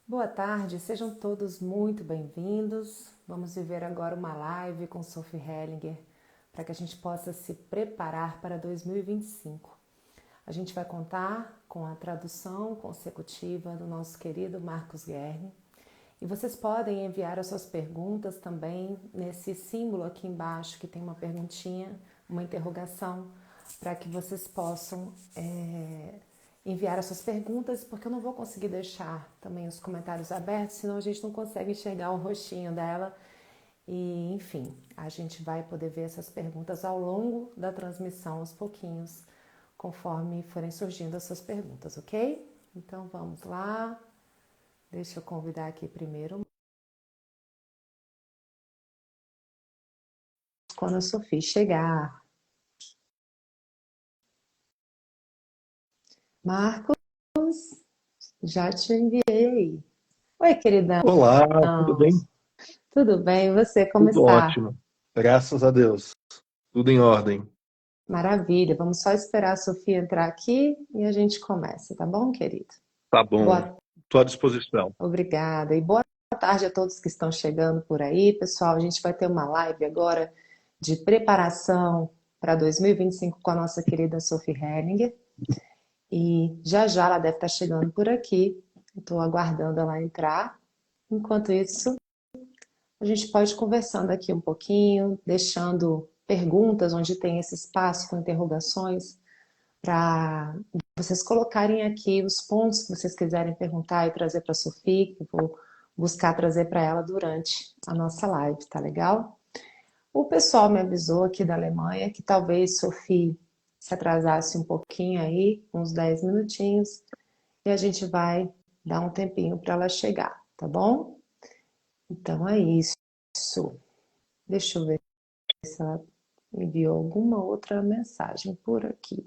Boa tarde, sejam todos muito bem-vindos. Vamos viver agora uma live com Sophie Hellinger para que a gente possa se preparar para 2025. A gente vai contar com a tradução consecutiva do nosso querido Marcos Guerni e vocês podem enviar as suas perguntas também nesse símbolo aqui embaixo que tem uma perguntinha, uma interrogação, para que vocês possam enviar as suas perguntas, porque eu não vou conseguir deixar também os comentários abertos, senão a gente não consegue enxergar o rostinho dela. E, enfim, a gente vai poder ver essas perguntas ao longo da transmissão, aos pouquinhos, conforme forem surgindo as suas perguntas, ok? Então vamos lá. Deixa eu convidar aqui primeiro. Quando a Sophie chegar. Marcos, já te enviei. Oi, queridão. Olá, tudo bem? Tudo bem? E você, como Tudo está? ótimo. Graças a Deus. Tudo em ordem. Maravilha. Vamos só esperar a Sofia entrar aqui e a gente começa, tá bom, querido? Tá bom. Boa, Estou à disposição. obrigada. E boa tarde a todos que estão chegando por aí, pessoal. A gente vai ter uma live agora de preparação para 2025 com a nossa querida Sophie Hellinger. E já já ela deve estar chegando por aqui. Estou aguardando ela entrar. Enquanto isso, a gente pode ir conversando aqui um pouquinho, deixando perguntas onde tem esse espaço com interrogações para vocês colocarem aqui os pontos que vocês quiserem perguntar e trazer para a Sofia, que eu vou buscar trazer para ela durante a nossa live, tá legal? O pessoal me avisou aqui da Alemanha que talvez Sofia se atrasasse um pouquinho aí, uns 10 minutinhos, e a gente vai dar um tempinho para ela chegar, tá bom? Então é isso. Deixa eu ver se ela enviou alguma outra mensagem por aqui.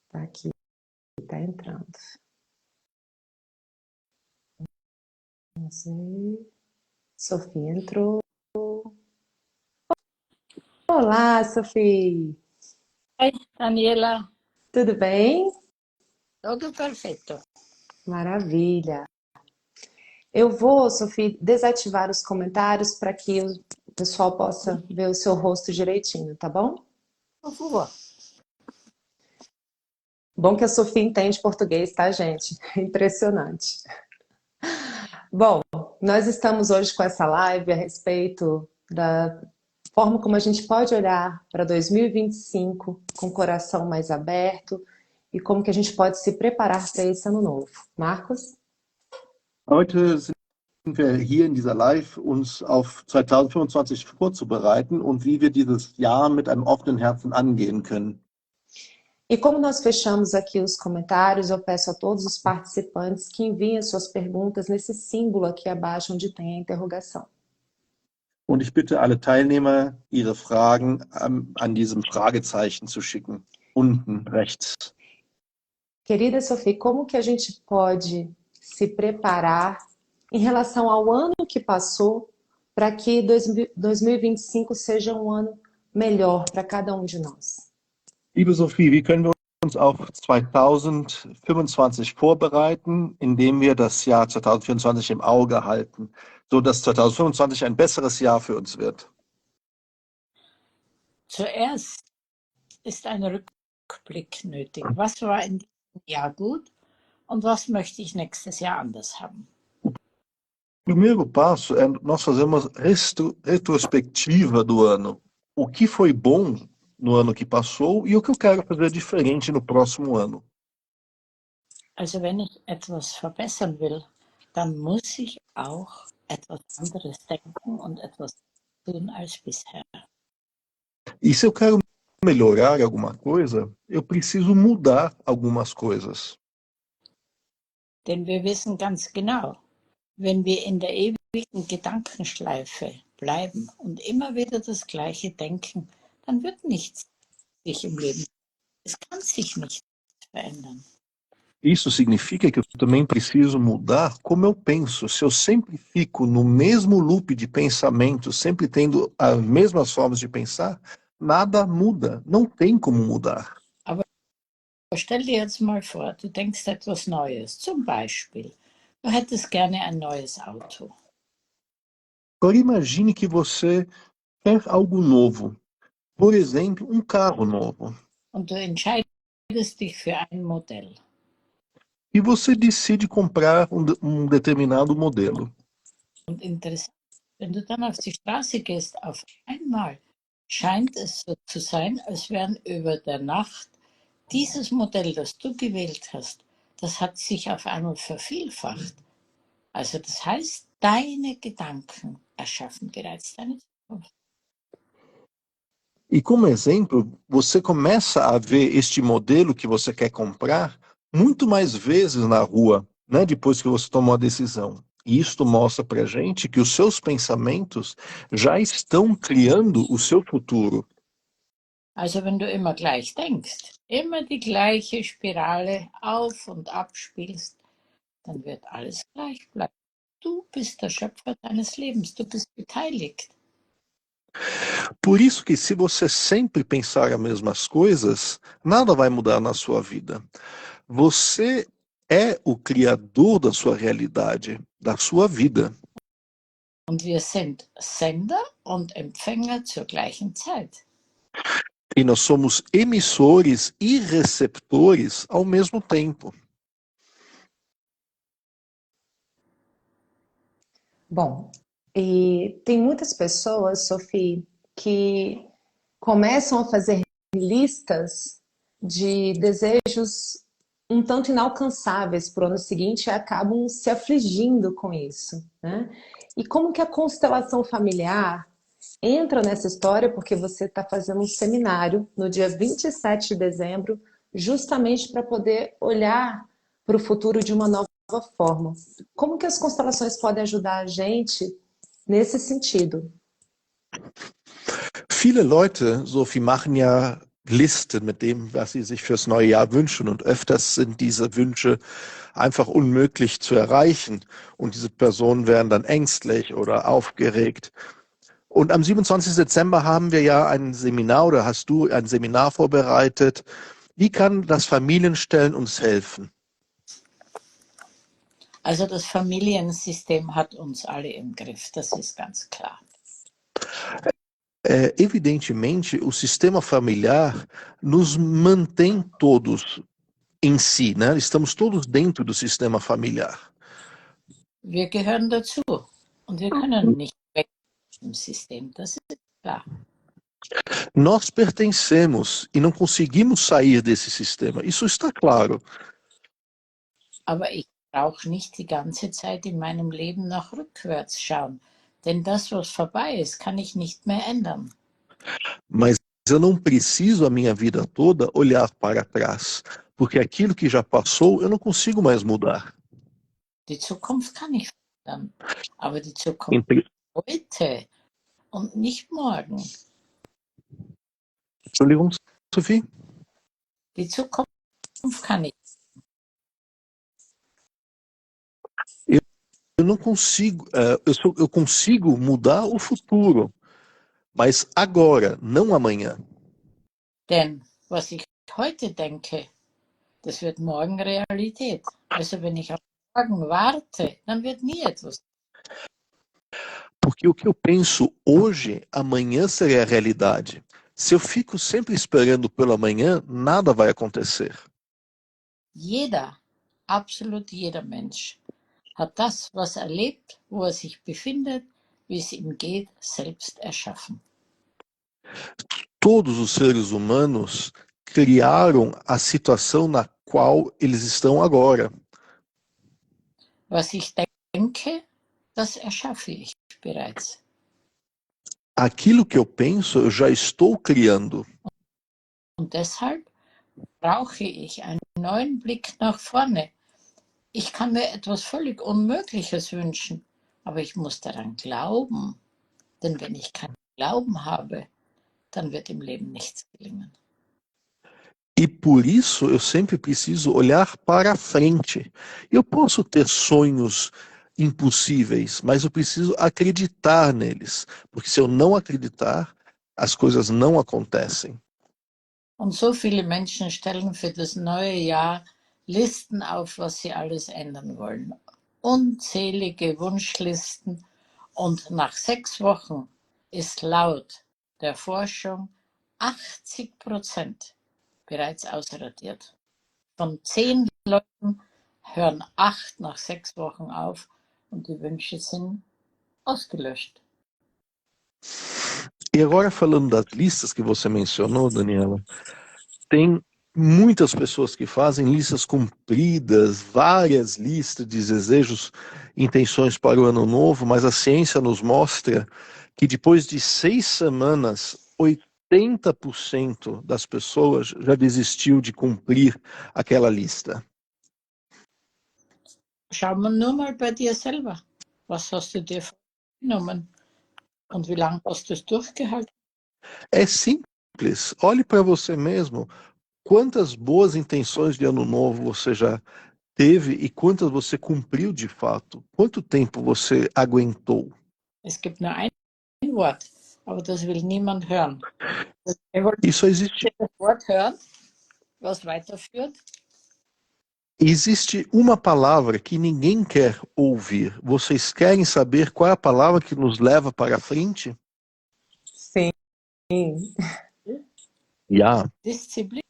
Tá aqui, tá entrando. Vamos ver. Sofia entrou. Olá, Sofia. Hi, Daniela. Tudo bem? Todo perfeito. Maravilha. Eu vou, Sofia, desativar os comentários para que o pessoal possa ver o seu rosto direitinho, tá bom? Por favor. Bom que a Sofia entende português, tá, gente? Impressionante. Bom, nós estamos hoje com essa live a respeito da forma como a gente pode olhar para 2025 com o coração mais aberto e como que a gente pode se preparar para esse ano novo. Marcos? Heute sind wir hier in dieser Live, uns auf 2025 vorzubereiten und wie wir dieses Jahr mit einem offenen Herzen angehen können. E como nós fechamos aqui os comentários, eu peço a todos os participantes que enviem as suas perguntas nesse símbolo aqui abaixo onde tem a interrogação. Und ich bitte alle Teilnehmer, ihre Fragen an diesem Fragezeichen zu schicken. Unten rechts. Querida Sofia, como que a gente pode se preparar em relação ao ano que passou para que 2025 seja um ano melhor para cada um de nós? Liebe Sophie, wie können wir uns auf 2025 vorbereiten, indem wir das Jahr 2024 im Auge halten, sodass 2025 ein besseres Jahr für uns wird? Zuerst ist ein Rückblick nötig. Was war in diesem Jahr gut und was möchte ich nächstes Jahr anders haben? O primeiro passo é nós fazermos retrospectiva do ano. O que foi bom no ano que passou e o que eu quero fazer diferente no próximo ano. Also wenn ich etwas verbessern will, dann muss ich auch etwas anderes denken und etwas tun als bisher. E se eu quero melhorar alguma coisa, eu preciso mudar algumas coisas. Denn wir wissen ganz genau, wenn wir in der ewigen Gedankenschleife bleiben und immer wieder das Gleiche denken, dann wird nichts sich im Leben. Es kann sich nicht verändern. Isso significa que eu também preciso mudar como eu penso. Se eu sempre fico no mesmo loop de pensamento, sempre tendo as mesmas formas de pensar, nada muda. Não tem como mudar. Aber stell dir jetzt mal vor, du denkst etwas Neues. Zum Beispiel, du hättest gerne ein neues Auto. Agora imagine que você quer algo novo. Por exemplo, um carro novo. Und du entscheidest dich für ein Modell. E você decide comprar um determinado modelo. Und interessant, wenn du dann auf die Straße gehst, auf einmal scheint es so zu sein, als wären über der Nacht dieses Modell, das du gewählt hast, das hat sich auf einmal vervielfacht. Also das heißt, deine Gedanken erschaffen bereits deine Zukunft. E como exemplo, você começa a ver este modelo que você quer comprar muito mais vezes na rua, né, depois que você tomou a decisão. E isto mostra pra gente que os seus pensamentos já estão criando o seu futuro. Also wenn du immer gleich denkst, immer die gleiche Spirale auf und ab spielst, dann wird alles gleich bleiben. Du bist der Schöpfer deines Lebens, du bist beteiligt. Por isso que se você sempre pensar as mesmas coisas, nada vai mudar na sua vida. Você é o criador da sua realidade, da sua vida. Und wir sind Sender und Empfänger zur gleichen Zeit. E nós somos emissores e receptores ao mesmo tempo. Bom, e tem muitas pessoas, Sophie, que começam a fazer listas de desejos um tanto inalcançáveis para o ano seguinte e acabam se afligindo com isso, né? E como que a constelação familiar entra nessa história? Porque você está fazendo um seminário no dia 27 de dezembro, justamente para poder olhar para o futuro de uma nova forma. Como que as constelações podem ajudar a gente nesse sentido? Viele Leute, Sophie, machen ja Listen mit dem, was sie sich fürs neue Jahr wünschen. Und öfters sind diese Wünsche einfach unmöglich zu erreichen. Und diese Personen werden dann ängstlich oder aufgeregt. Und am 27. Dezember haben wir ja ein Seminar oder hast du ein Seminar vorbereitet. Wie kann das Familienstellen uns helfen? Also das Familiensystem hat uns alle im Griff, das ist ganz klar. Evidentemente, o sistema familiar nos mantém todos em si, né? Estamos todos dentro do sistema familiar. Wir gehören dazu und wir können nicht weg im System, das ist klar. Nós pertencemos e não conseguimos sair desse sistema. Isso está claro. Aber ich brauche nicht die ganze Zeit in meinem Leben nach rückwärts schauen, denn das, was vorbei ist, kann ich nicht mehr ändern. Mas eu não preciso a minha vida toda olhar para trás, porque aquilo que já passou eu não consigo mais mudar. Die Zukunft kann ich verändern, aber die Zukunft heute und nicht morgen. Entschuldigung, Sophie? Die Zukunft kann ich. Eu não consigo, eu consigo mudar o futuro, mas agora, não amanhã. Denn was ich heute denke, das wird morgen Realität. Also wenn ich auf morgen warte, dann wird nie etwas. Porque o que eu penso hoje, amanhã será a realidade. Se eu fico sempre esperando pelo amanhã, nada vai acontecer. Jeder, absolut jeder Mensch hat das, was er lebt, wo er sich befindet, wie es ihm geht, selbst erschaffen. Todos os seres humanos criaram a situação na qual eles estão agora. Was ich denke, das erschaffe ich bereits. Aquilo que eu penso, eu já estou criando. Und deshalb brauche ich einen neuen Blick nach vorne. Ich kann mir etwas völlig Unmögliches wünschen, aber ich muss daran glauben. Denn wenn ich keinen Glauben habe, dann wird im Leben nichts gelingen. E por isso eu sempre preciso olhar para frente. Eu posso ter sonhos impossíveis, mas eu preciso acreditar neles. Porque se eu não acreditar, as coisas não acontecem. Und so viele Menschen stellen für das neue Jahr Listen auf, was sie alles ändern wollen. Unzählige Wunschlisten. Und nach 6 Wochen ist laut der Forschung 80% bereits ausradiert. Von 10 Leuten hören 8 nach 6 Wochen auf und die Wünsche sind ausgelöscht. E agora, falando das listas que você mencionou, Daniela, tem muitas pessoas que fazem listas compridas, várias listas de desejos, intenções para o ano novo, mas a ciência nos mostra que depois de 6 semanas, 80% das pessoas já desistiu de cumprir aquela lista. Schau nur mal bei dir selber. Was hast du dir vorgenommen? Und wie lange hast du es durchgehalten? É simples. Olhe para você mesmo. Quantas boas intenções de ano novo você já teve e quantas você cumpriu de fato? Quanto tempo você aguentou? Es gibt nur ein Wort, aber das will niemand hören. Wir wollen E só existe das Wort hören, was weiterführt. Existe uma palavra que ninguém quer ouvir. Vocês querem saber qual é a palavra que nos leva para frente? Sim. Ja, Disziplin.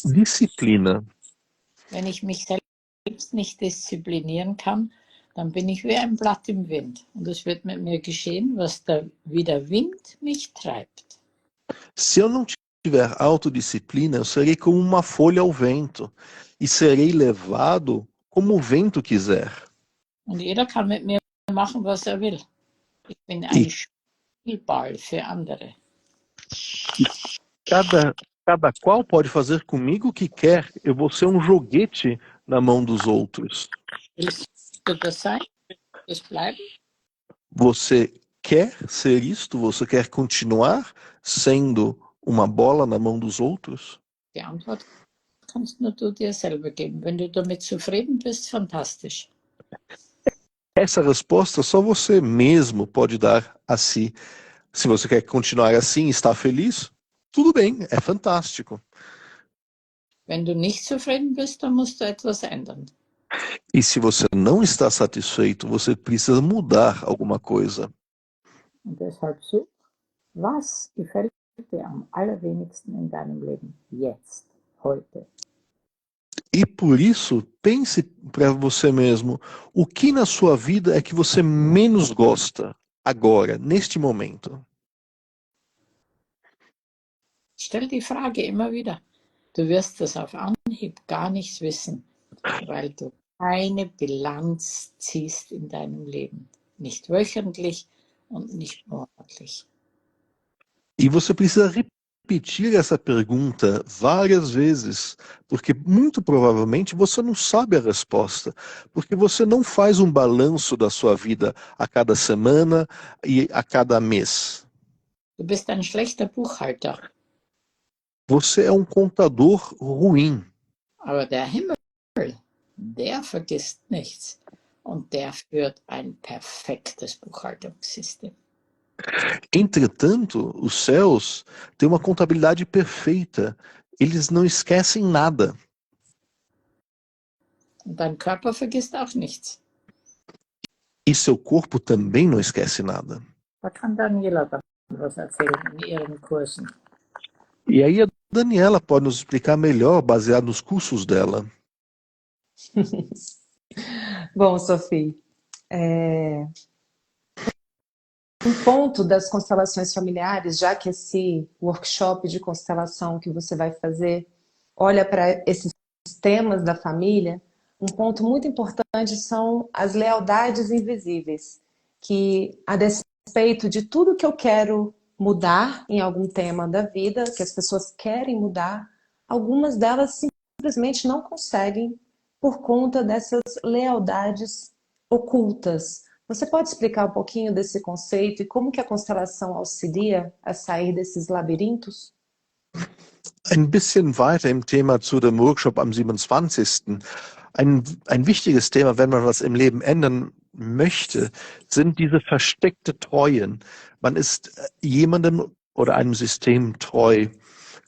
disciplina. Wenn ich mich selbst nicht disziplinieren kann, dann bin ich wie ein Blatt im Wind. Und es wird mit mir geschehen, wie der Wind mich treibt. Se eu não tiver autodisciplina, eu serei como uma folha ao vento e serei levado como o vento quiser. Und jeder kann mit mir machen, was er will. Ich bin ein Spielball für andere. Cada qual pode fazer comigo o que quer. Eu vou ser um joguete na mão dos outros. Willst du das sein? Das bleiben? Você quer ser isto? Você quer continuar sendo uma bola na mão dos outros? Die Antwort kannst nur du dir selber geben. Wenn du damit zufrieden bist, fantastisch. Essa resposta só você mesmo pode dar a si. Se você quer continuar assim e estar feliz, tudo bem, é fantástico. Wenn du nicht zufrieden bist, dann musst du etwas ändern. E se você não está satisfeito, você precisa mudar alguma coisa. Und deshalb such, was gefällt dir am allerwenigsten in deinem Leben jetzt, heute. E por isso, pense para você mesmo, o que na sua vida é que você menos gosta agora, neste momento? Stell die Frage immer wieder. Du wirst es auf Anhieb gar nicht wissen, weil du keine Bilanz ziehst in deinem Leben. Nicht wöchentlich und nicht monatlich. E você precisa repetir essa pergunta várias vezes, porque muito provavelmente você não sabe a resposta, porque você não faz um balanço da sua vida a cada semana e a cada mês. Du bist ein schlechter Buchhalter. Você é um contador ruim. Aber der Himmel, der vergisst nichts. Und der führt ein perfektes Buchhaltungssystem. Entretanto, os céus têm uma contabilidade perfeita. Eles não esquecem nada. Und dein Körper vergisst auch nichts. E seu corpo também não esquece nada. Da kann Daniela dann was erzählen in ihren Kursen. E aí a Daniela pode nos explicar melhor, baseado nos cursos dela. Bom, Sophie, um ponto das constelações familiares, já que esse workshop de constelação que você vai fazer olha para esses temas da família, um ponto muito importante são as lealdades invisíveis, que a despeito de tudo que eu quero mudar em algum tema da vida, que as pessoas querem mudar, algumas delas simplesmente não conseguem por conta dessas lealdades ocultas. Você pode explicar um pouquinho desse conceito e como que a constelação auxilia a sair desses labirintos? Ein bisschen weiter im Thema zu dem Workshop am 27. Ein wichtiges Thema, wenn man was im Leben ändern möchte, sind diese versteckte Treuen. Man ist jemandem oder einem System treu.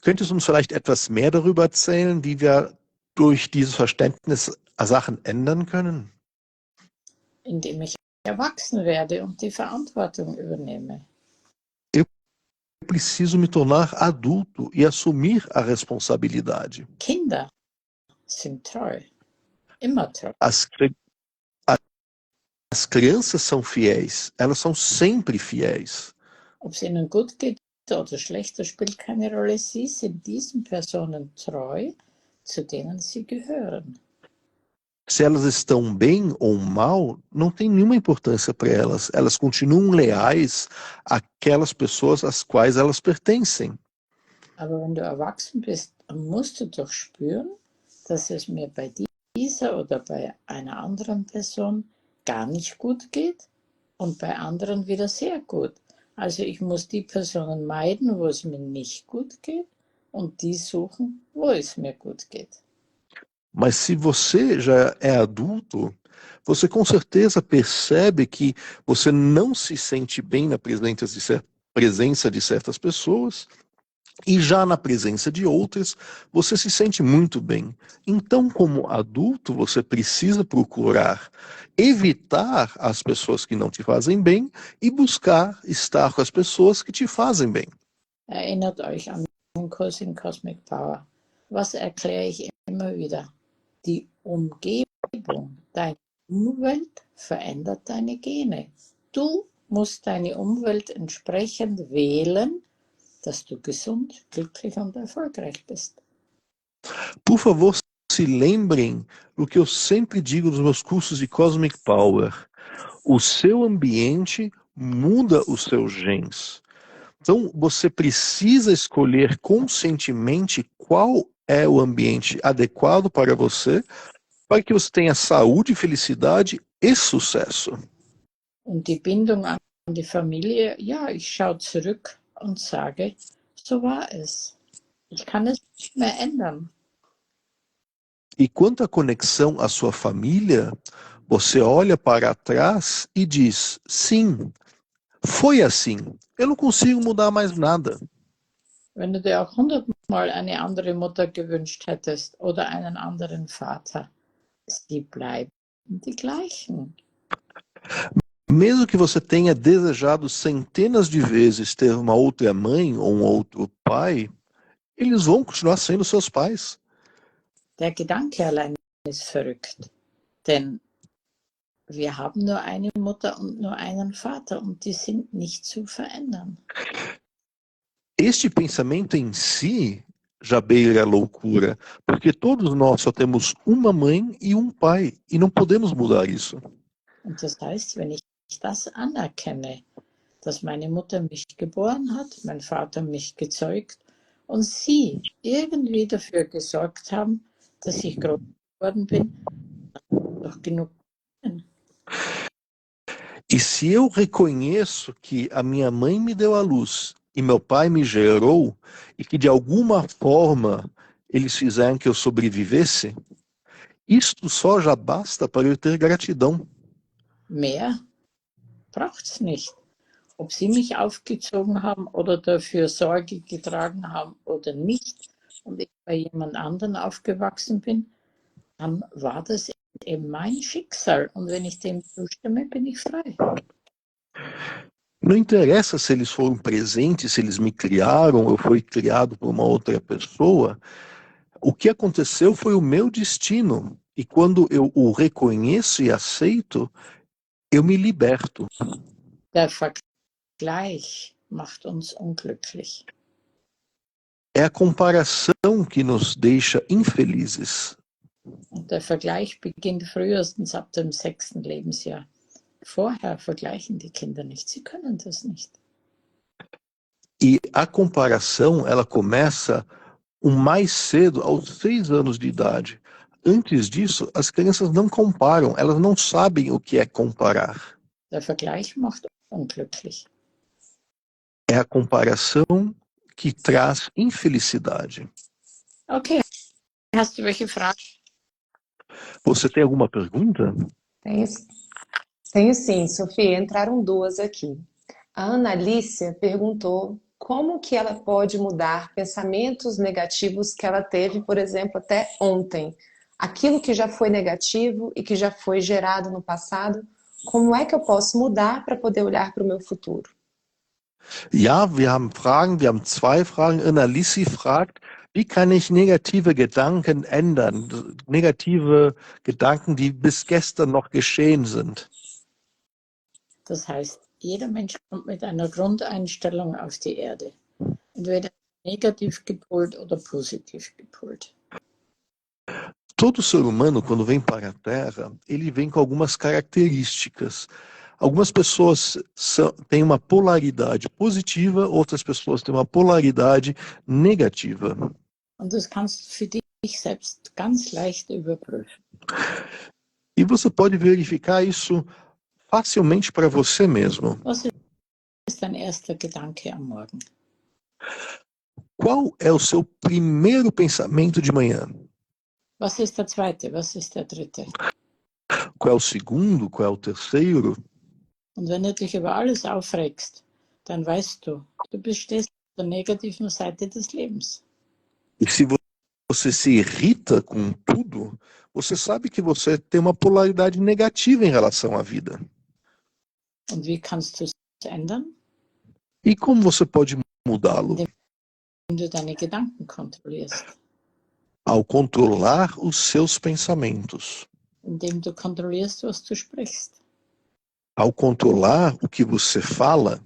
Könntest du uns vielleicht etwas mehr darüber erzählen, wie wir durch dieses Verständnis Sachen ändern können? Indem ich erwachsen werde und die Verantwortung übernehme. Eu preciso me tornar adulto e assumir a responsabilidade. Kinder sind treu. Immer treu. As crianças são fiéis, elas são sempre fiéis. Ob es ihnen gut geht oder schlecht, das spielt keine Rolle. Sie sind diesen Personen treu, zu denen sie gehören. Se elas estão bem ou mal, não tem nenhuma importância para elas. Elas continuam leais àquelas pessoas às quais elas pertencem. Aber wenn du erwachsen bist, musst du doch spüren, dass es mir bei dieser oder bei einer anderen Person gar nicht gut geht und bei anderen wieder sehr gut. Also ich muss die Personen meiden, wo es mir nicht gut geht, und die suchen, wo es mir gut geht. Mas se você já é adulto, você com certeza percebe que você não se sente bem na presença de certas pessoas, e já na presença de outras, você se sente muito bem. Então, como adulto, você precisa procurar evitar as pessoas que não te fazem bem e buscar estar com as pessoas que te fazem bem. Erinnert euch an den Kurs in Cosmic Power. Was erkläre ich immer wieder? Die Umgebung, deine Umwelt verändert deine Gene. Du musst deine Umwelt entsprechend wählen, dass du gesund, glücklich und erfolgreich bist. Por favor, se lembrem do que eu sempre digo nos meus cursos de Cosmic Power. O seu ambiente muda os seus genes. Então, você precisa escolher conscientemente qual é o ambiente adequado para que você tenha saúde, felicidade e sucesso. Und die Bindung an die Familie, ja, ich schaue zurück und sage, so war es. Ich kann es nicht mehr ändern. E quanto à conexão à sua família, você olha para trás e diz, sim, foi assim. Eu não consigo mudar mais nada. Wenn du dir auch 100-mal eine andere Mutter gewünscht hättest oder einen anderen Vater, sie bleiben die gleichen. Mesmo que você tenha desejado centenas de vezes ter uma outra mãe ou um outro pai, eles vão continuar sendo seus pais. Der Gedanke allein ist verrückt, denn wir haben nur eine Mutter und nur einen Vater und die sind nicht zu verändern. Este pensamento em si já beira a loucura, porque todos nós só temos uma mãe e um pai, e não podemos mudar isso. Und das heißt, wenn ich das anerkenne, dass meine Mutter mich geboren hat, mein Vater mich gezeugt und sie irgendwie dafür gesorgt haben, dass ich groß geworden bin, doch genug. E se eu reconheço que a minha mãe me deu à luz e meu pai me gerou, e que de alguma forma eles fizeram que eu sobrevivesse, isto só já basta para eu ter gratidão. Mehr braucht's nicht. Ob sie mich aufgezogen haben oder dafür Sorge getragen haben oder nicht und ich bei jemand anderen aufgewachsen bin, dann war das eben mein Schicksal. Und wenn ich dem zustimme, bin ich frei. Não interessa se eles foram presentes, se eles me criaram, eu fui criado por uma outra pessoa. O que aconteceu foi o meu destino. E quando eu o reconheço e aceito, eu me liberto. Der Vergleich macht uns unglücklich. É a comparação que nos deixa infelizes. Und der Vergleich beginnt frühestens ab dem 6. Lebensjahr. Vorher vergleichen die Kinder nicht, sie können das nicht. E a comparação, ela começa o mais cedo, aos 6 anos de idade. Antes disso, as crianças não comparam, elas não sabem o que é comparar. Der Vergleich macht unglücklich. É a comparação que traz infelicidade. Okay, hast du welche Fragen? Você tem alguma pergunta? É isso. Tenho sim, Sofia, entraram duas aqui. A Ana Alicia perguntou como que ela pode mudar pensamentos negativos que ela teve, por exemplo, até ontem. Aquilo que já foi negativo e que já foi gerado no passado, como é que eu posso mudar para poder olhar para o meu futuro? Ja, wir haben Fragen, wir haben zwei Fragen. Irna Lissi fragt, wie kann ich negative Gedanken ändern? Negative Gedanken, die bis gestern noch geschehen sind. Das heißt, jeder Mensch kommt mit einer Grundeinstellung auf die Erde. Entweder negativ gepolt oder positiv gepolt. Todo ser humano, quando vem para a Terra, ele vem com algumas características. Algumas pessoas têm uma polaridade positiva, outras pessoas têm uma polaridade negativa. Und das kannst du für dich selbst ganz leicht überprüfen. E você pode verificar isso facilmente para você mesmo. Was ist dein erster Gedanke am Morgen? Qual é o seu primeiro pensamento de manhã? Was ist der zweite? Was ist der dritte? Qual é o segundo? Qual é o terceiro? Und wenn du dich über alles aufregst, dann weißt du, du bestehst auf der negativen Seite des Lebens. E se você se irrita com tudo, você sabe que você tem uma polaridade negativa em relação à vida. Und wie kannst du es ändern? E como você pode mudá-lo? Indem du deine Gedanken kontrollierst. Ao controlar os seus pensamentos. Indem du kontrollierst, was du sprichst. Ao controlar o que você fala.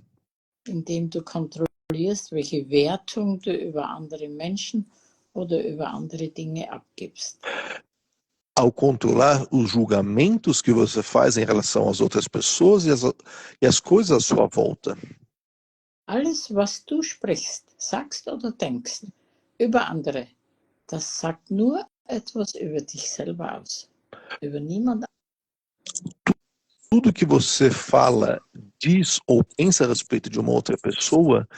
Indem du kontrollierst, welche Wertung du über andere Menschen oder über andere Dinge abgibst. Ao controlar os julgamentos que você faz em relação às outras pessoas e as coisas à sua volta. Alles, was du sprichst, sagst oder denkst über andere, das sagt nur etwas über dich selber aus, über niemand. Tudo que você fala, diz ou pensa a respeito de uma outra pessoa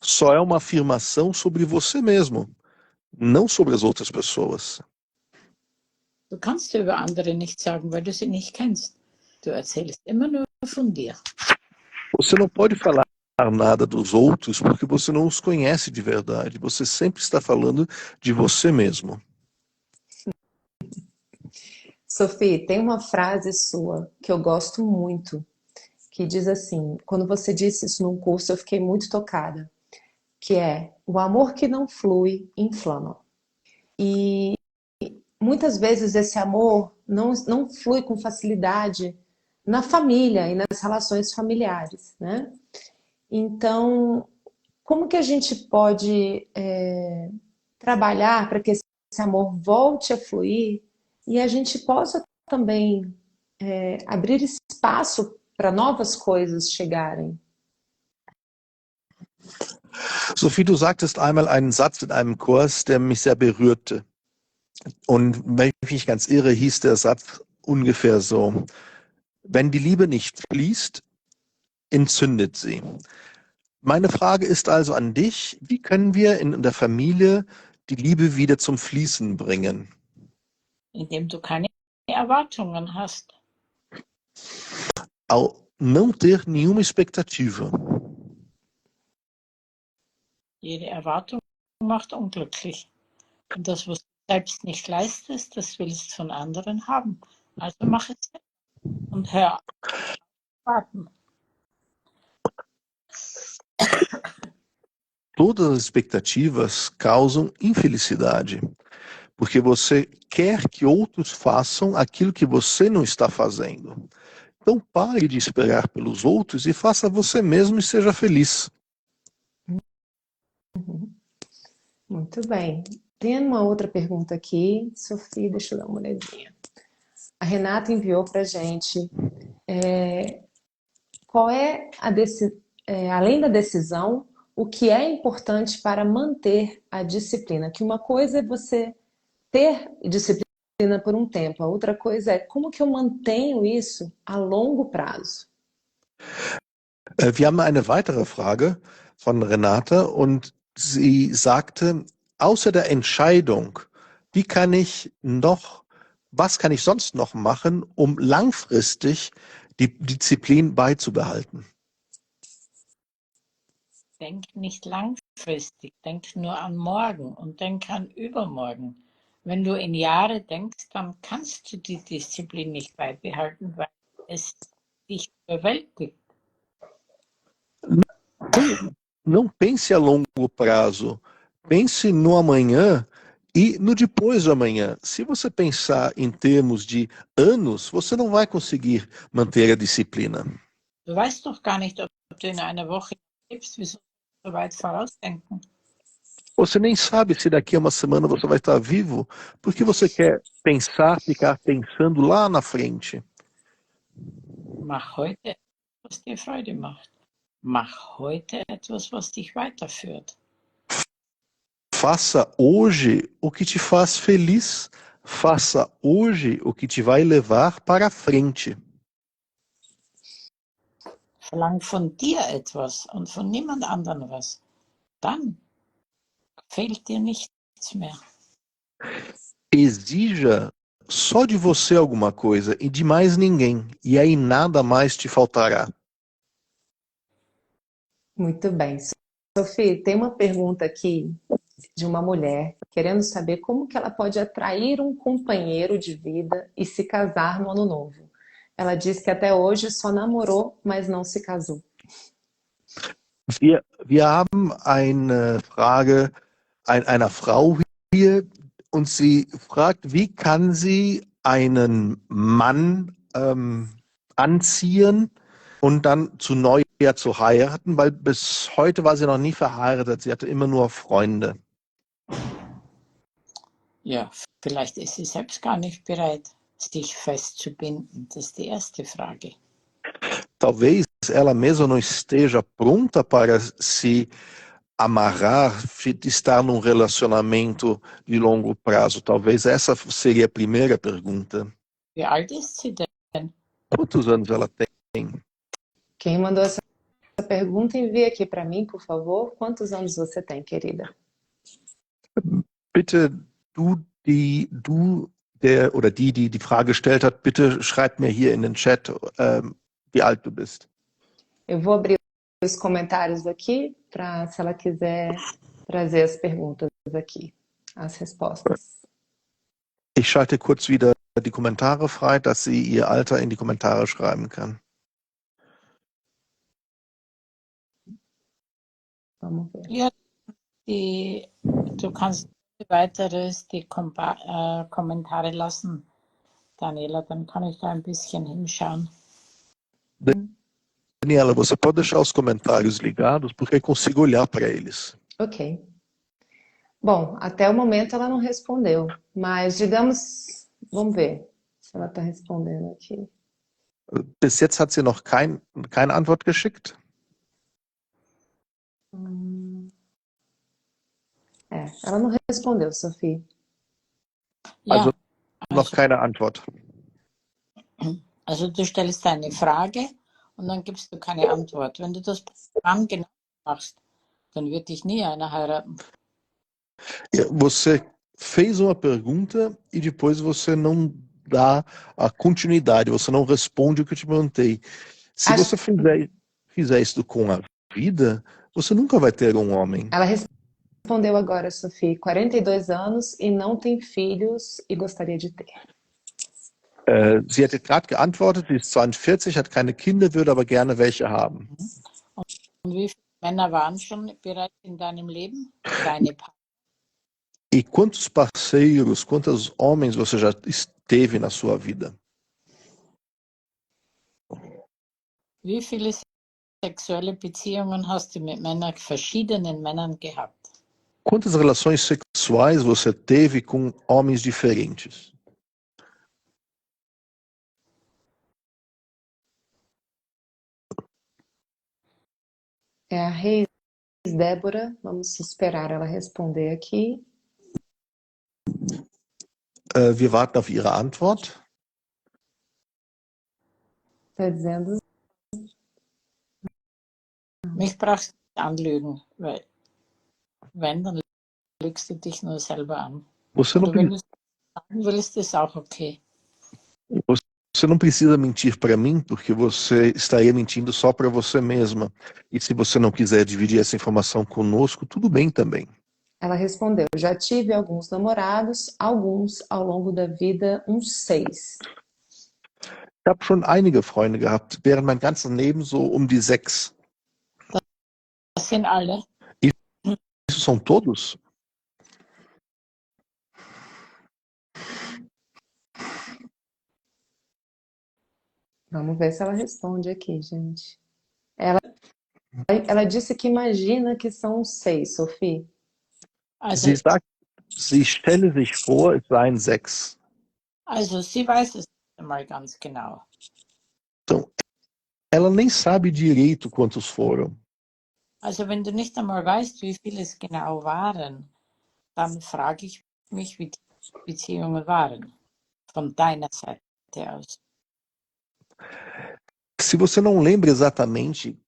só é uma afirmação sobre você mesmo, não sobre as outras pessoas. Du kannst über andere nicht sagen, weil du sie nicht kennst. Du erzählst immer nur von dir. Você não pode falar nada dos outros porque você não os conhece de verdade. Você sempre está falando de você mesmo. Sophie, tem uma frase sua que eu gosto muito, que diz assim, quando você disse isso num curso, eu fiquei muito tocada, que é, o amor que não flui, inflama. E muitas vezes esse amor não flui com facilidade na família e nas relações familiares, né? Então, como que a gente pode trabalhar para que esse amor volte a fluir e a gente possa também abrir espaço para novas coisas chegarem? Sophie, du sagtest einmal einen Satz in einem Kurs, der mich sehr berührte. Und wenn ich mich nicht ganz irre, hieß der Satz ungefähr so: Wenn die Liebe nicht fließt, entzündet sie. Meine Frage ist also an dich, wie können wir in der Familie die Liebe wieder zum Fließen bringen? Indem du keine Erwartungen hast. Ao não ter nenhuma expectativa. Jede Erwartung macht unglücklich. Und das, was du selbst nicht leistest, das willst du von anderen haben. Also mach es und hör auf zu warten. Todas as expectativas causam infelicidade, porque você quer que outros façam aquilo que você não está fazendo. Então pare de esperar pelos outros e faça você mesmo e seja feliz. Muito bem. Tem uma outra pergunta aqui, Sophie, deixa eu dar uma olhadinha. A Renata enviou para a gente qual é além da decisão, o que é importante para manter a disciplina. Que uma coisa é você ter disciplina por um tempo, a outra coisa é como que eu mantenho isso a longo prazo. Wir haben eine weitere Frage von Renata und sie sagte, außer der Entscheidung, was kann ich sonst noch machen, um langfristig die Disziplin beizubehalten. Denk nicht langfristig, denk nur an morgen und denk an übermorgen. Wenn du in Jahre denkst, dann kannst du die Disziplin nicht beibehalten, weil es dich überwältigt. Não pense a longo prazo. Pense no amanhã e no depois de amanhã. Se você pensar em termos de anos, você não vai conseguir manter a disciplina. Du weißt doch gar nicht, ob du in einer Woche lebst, wieso so weit vorausdenken? Você nem sabe se daqui a uma semana você vai estar vivo, porque você quer pensar, ficar pensando lá na frente. Mach heute etwas, was dir Freude macht. Mach heute etwas, was dich weiterführt. Faça hoje o que te faz feliz. Faça hoje o que te vai levar para frente. Verlang von dir etwas und von niemand anderem was. Dann fehlt dir nichts mehr. Exija só de você alguma coisa e de mais ninguém, e aí nada mais te faltará. Muito bem. Sophie, tem uma pergunta aqui de uma mulher querendo saber como que ela pode atrair um companheiro de vida e se casar no ano novo. Ela diz que até hoje só namorou, mas não se casou. Wir haben eine Frage einer Frau hier und sie fragt, wie kann sie einen Mann anziehen und dann zu Neujahr zu heiraten, weil bis heute war sie noch nie verheiratet, sie hatte immer nur Freunde. Ja, vielleicht ist sie selbst gar nicht bereit, sich festzubinden. Das ist die erste Frage. Talvez ela mesma não esteja pronta para se amarrar, estar num relacionamento de longo prazo. Talvez essa seria a primeira pergunta. Wie alt ist sie denn? Quantos anos ela tem? Quem mandou essa pergunta, envia aqui para mim, por favor. Quantos anos você tem, querida? Bitte, die die Frage gestellt hat, bitte schreib mir hier in den Chat, wie alt du bist. Eu vou abrir os comentários aqui para, se ela quiser trazer as perguntas aqui, as respostas. Ich schalte kurz wieder die Kommentare frei, dass sie ihr Alter in die Kommentare schreiben kann. Vamos ver. Ja, du kannst weiteres die Kommentare lassen, Daniela, dann kann ich da ein bisschen hinschauen. Daniela, você pode deixar os comentários ligados, porque eu consigo olhar para eles. Ok. Bom, até o momento ela não respondeu, mas digamos, vamos ver se ela está respondendo aqui. Bis jetzt hat sie noch keine Antwort geschickt. Ela não respondeu, Sophie. Also, Ja, noch keine Antwort. also du stellst eine Frage und dann gibst du keine Antwort. Wenn du das Programm genau machst, dann wird dich nie einer heiraten. Você fez uma pergunta e depois você não dá a continuidade, você não responde o que eu te perguntei. Se você fizer isso com a vida, você nunca vai ter um homem. Ela respondeu agora, Sophie, 42 anos e não tem filhos e gostaria de ter. Sie hatte gerade geantwortet, sie ist 42, hat keine Kinder, würde aber gerne welche haben. Und wie viele Männer waren schon bereits in deinem Leben? Deine Partner? E quantos parceiros, quantos homens você já teve na sua vida? Wie viele sexuelle Beziehungen hast du mit verschiedenen Männern gehabt? Quantas relações sexuais você teve com homens diferentes? É a Reis Débora, vamos esperar ela responder aqui. Wir warten auf Ihre Antwort. Está dizendo. Mich brauchst du nicht anlügen, weil wenn, dann lügst du dich nur selber an. Você Oder wenn não, du es sagen willst, ist auch okay. Você não precisa mentir para mim, porque você estaria mentindo só para você mesma. E se você não quiser dividir essa informação conosco, tudo bem também. Ela respondeu: já tive alguns namorados, alguns ao longo da vida, uns 6. Ich habe schon einige Freunde gehabt, während mein ganzes Leben so um die 6. Das sind alle. Isso são todos? Vamos ver se ela responde aqui, gente. Ela disse que imagina que são 6, Sophie. Also, Sie sagt, sie stelle sich vor, es seien 6. also sie weiß es nicht einmal ganz genau. Então, ela nem sabe direito quantos foram. Also wenn du nicht einmal weißt, wie viele es genau waren, dann frage ich mich, wie die Beziehungen waren. Von deiner Seite aus. Se você não lembra exatamente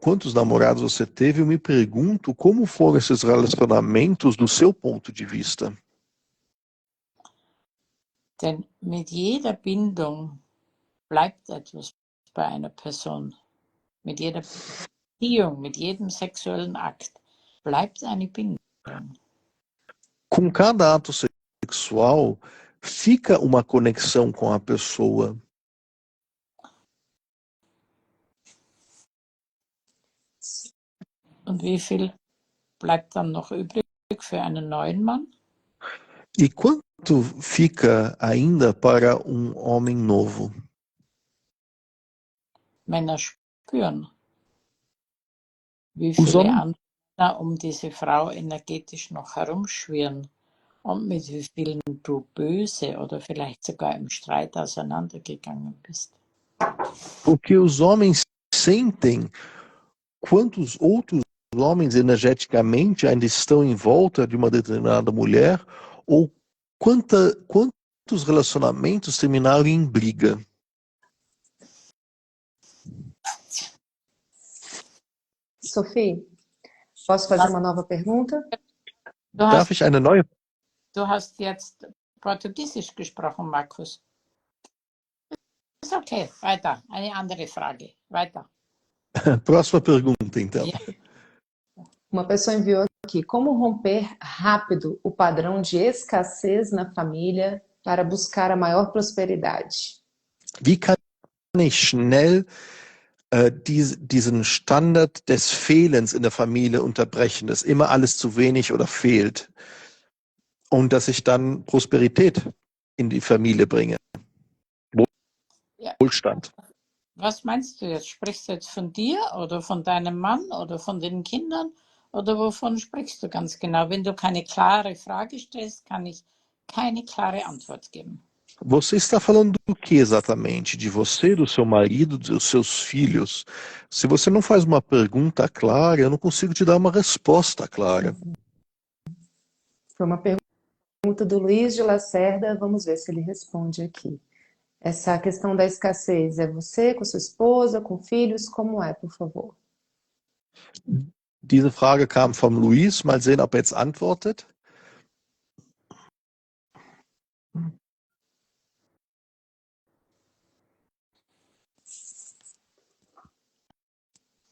quantos namorados você teve, eu me pergunto como foram esses relacionamentos do seu ponto de vista. Denn mit jeder Bindung bleibt etwas bei einer Person. Mit jeder Beziehung, mit jedem sexuellen Akt bleibt eine Bindung. Com cada ato sexual, fica uma conexão com a pessoa. Und wie viel bleibt dann noch übrig für einen neuen Mann? E quanto fica ainda para um homem novo? Männer spüren, wie Os viele homens, andere Männer um diese Frau energetisch noch herumschwirren und mit wie vielen du böse oder vielleicht sogar im Streit auseinandergegangen bist. porque os homens sentem quantos outros homens energeticamente ainda estão em volta de uma determinada mulher ou quantos relacionamentos terminaram em briga. Sophie, posso fazer uma nova pergunta? Darf ich eine neue? Du hast jetzt Portugiesisch gesprochen, Markus. Ist okay, weiter. Eine andere Frage. Weiter. Próxima pergunta, então. Ja. Uma pessoa enviou aqui: como romper rápido o padrão de escassez na família para buscar a maior prosperidade? Wie kann ich schnell diesen Standard des Fehlens in der Familie unterbrechen, dass immer alles zu wenig oder fehlt und dass ich dann Prosperität in die Familie bringe? Ja. Wohlstand. Was meinst du jetzt? Sprichst du jetzt von dir oder von deinem Mann oder von den Kindern? Oder wovon sprichst du ganz genau? Wenn du keine klare Frage stellst, kann ich keine klare Antwort geben. Você está falando do que exatamente? De você, do seu marido, dos seus filhos? Se você não faz uma pergunta clara, eu não consigo te dar uma resposta clara. Foi uma pergunta do Luiz de Lacerda, vamos ver se ele responde aqui. Essa questão da escassez, é você com sua esposa, com filhos? Como é, por favor? Diese Frage kam vom Luis. Mal sehen, ob er jetzt antwortet.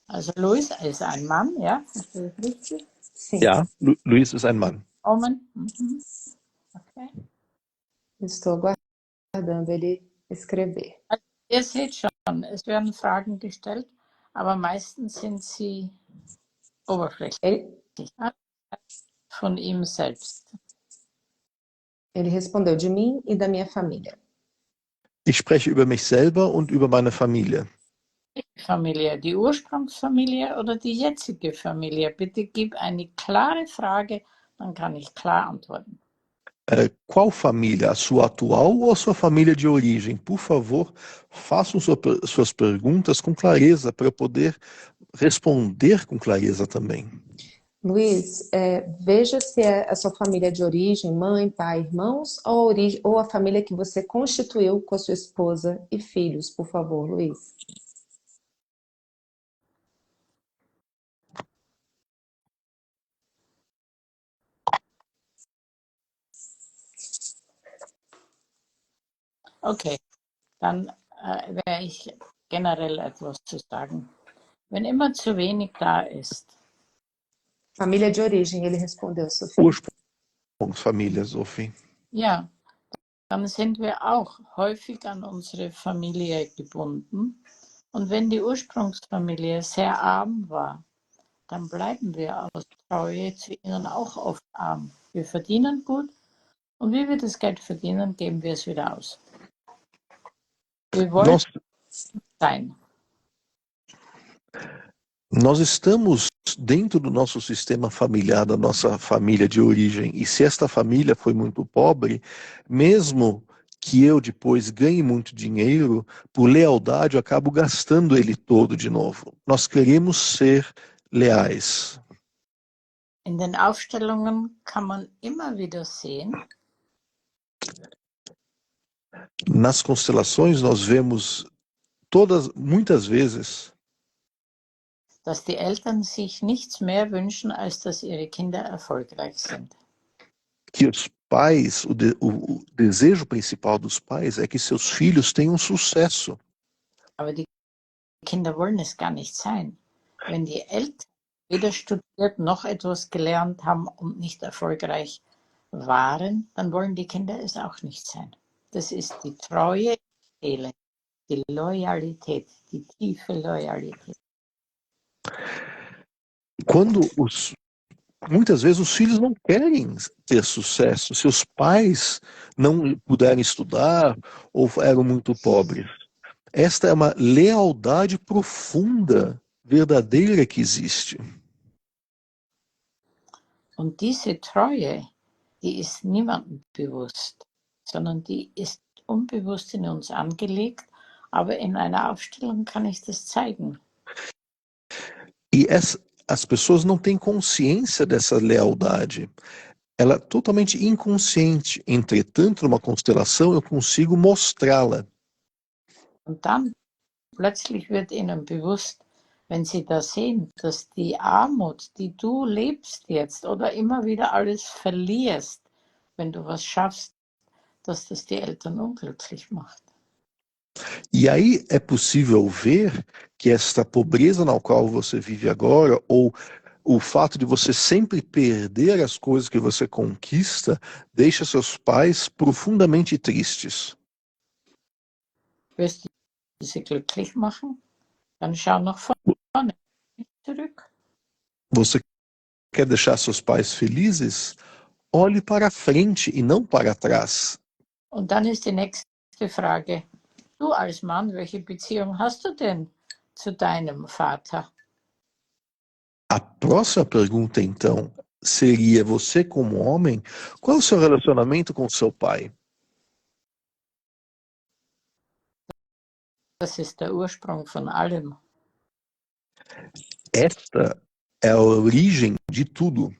Also Luis ist ein Mann, ja? Verstehe ich richtig? Sim, Ja, Luis ist ein Mann. Omen. Mhm. Okay. estou aguardando ele escrever. Ihr seht schon, es werden Fragen gestellt, aber meistens sind sie oberflächlich. Ele, Von ihm selbst. ele respondeu de mim e da minha família. Ich spreche über mich selber und über meine Familie. Familie, die Ursprungsfamilie oder die jetzige Familie? Bitte gib eine klare Frage, dann kann ich klar antworten. Qual família? A sua atual ou a sua família de origem? Por favor, façam suas perguntas com clareza para eu poder responder com clareza também. Luiz, veja se é a sua família de origem, mãe, pai, irmãos, ou a família que você constituiu com a sua esposa e filhos, por favor, Luiz. Okay, dann wäre ich generell etwas zu sagen. Wenn immer zu wenig da ist, Família de origem, ele respondeu, Sofia. Ursprungsfamilie, Sophie. ja, dann sind wir auch häufig an unsere Familie gebunden. Und wenn die Ursprungsfamilie sehr arm war, dann bleiben wir aus Treue zu ihnen auch oft arm. Wir verdienen gut und wie wir das Geld verdienen, geben wir es wieder aus. Wir wollen sein. Nós estamos dentro do nosso sistema familiar, da nossa família de origem. E se esta família foi muito pobre, mesmo que eu depois ganhe muito dinheiro, por lealdade eu acabo gastando ele todo de novo. Nós queremos ser leais. In den Aufstellungen kann man immer wieder sehen, Nas constelações nós vemos muitas vezes, dass die Eltern sich nichts mehr wünschen, als dass ihre Kinder erfolgreich sind. que os pais, o desejo principal dos pais é que seus filhos tenham sucesso. Aber die Kinder wollen es gar nicht sein. Wenn die Eltern weder studiert noch etwas gelernt haben und nicht erfolgreich waren, dann wollen die Kinder es auch nicht sein. Das ist die Treue der Seele, die Loyalität, die tiefe Loyalität. Muitas vezes os filhos não querem ter sucesso. Seus pais não puderam estudar ou eram muito pobres. Esta é uma lealdade profunda, verdadeira que existe. Und diese Treue, die ist niemandem bewusst, sondern die ist unbewusst in uns angelegt, aber in einer Aufstellung kann ich das zeigen. E as pessoas não têm consciência dessa lealdade. Ela é totalmente inconsciente. Entretanto, numa constelação, eu consigo mostrá-la. Und dann plötzlich wird ihnen bewusst, wenn sie da sehen, dass die Armut, die du lebst jetzt oder immer wieder alles verlierst, wenn du was schaffst, dass das die Eltern unglücklich macht. E aí é possível ver que esta pobreza na qual você vive agora, ou o fato de você sempre perder as coisas que você conquista, deixa seus pais profundamente tristes. Wirst du sie glücklich machen? Dann schau nach vorne, nicht zurück. Você quer deixar seus pais felizes? Olhe para frente e não para trás. Und dann ist die nächste Frage, du als Mann, welche Beziehung hast du denn zu deinem Vater? A próxima pergunta, então, seria: você, como homem, qual é o seu relacionamento com seu pai? Das ist der Ursprung von allem. Esta é a origem de tudo.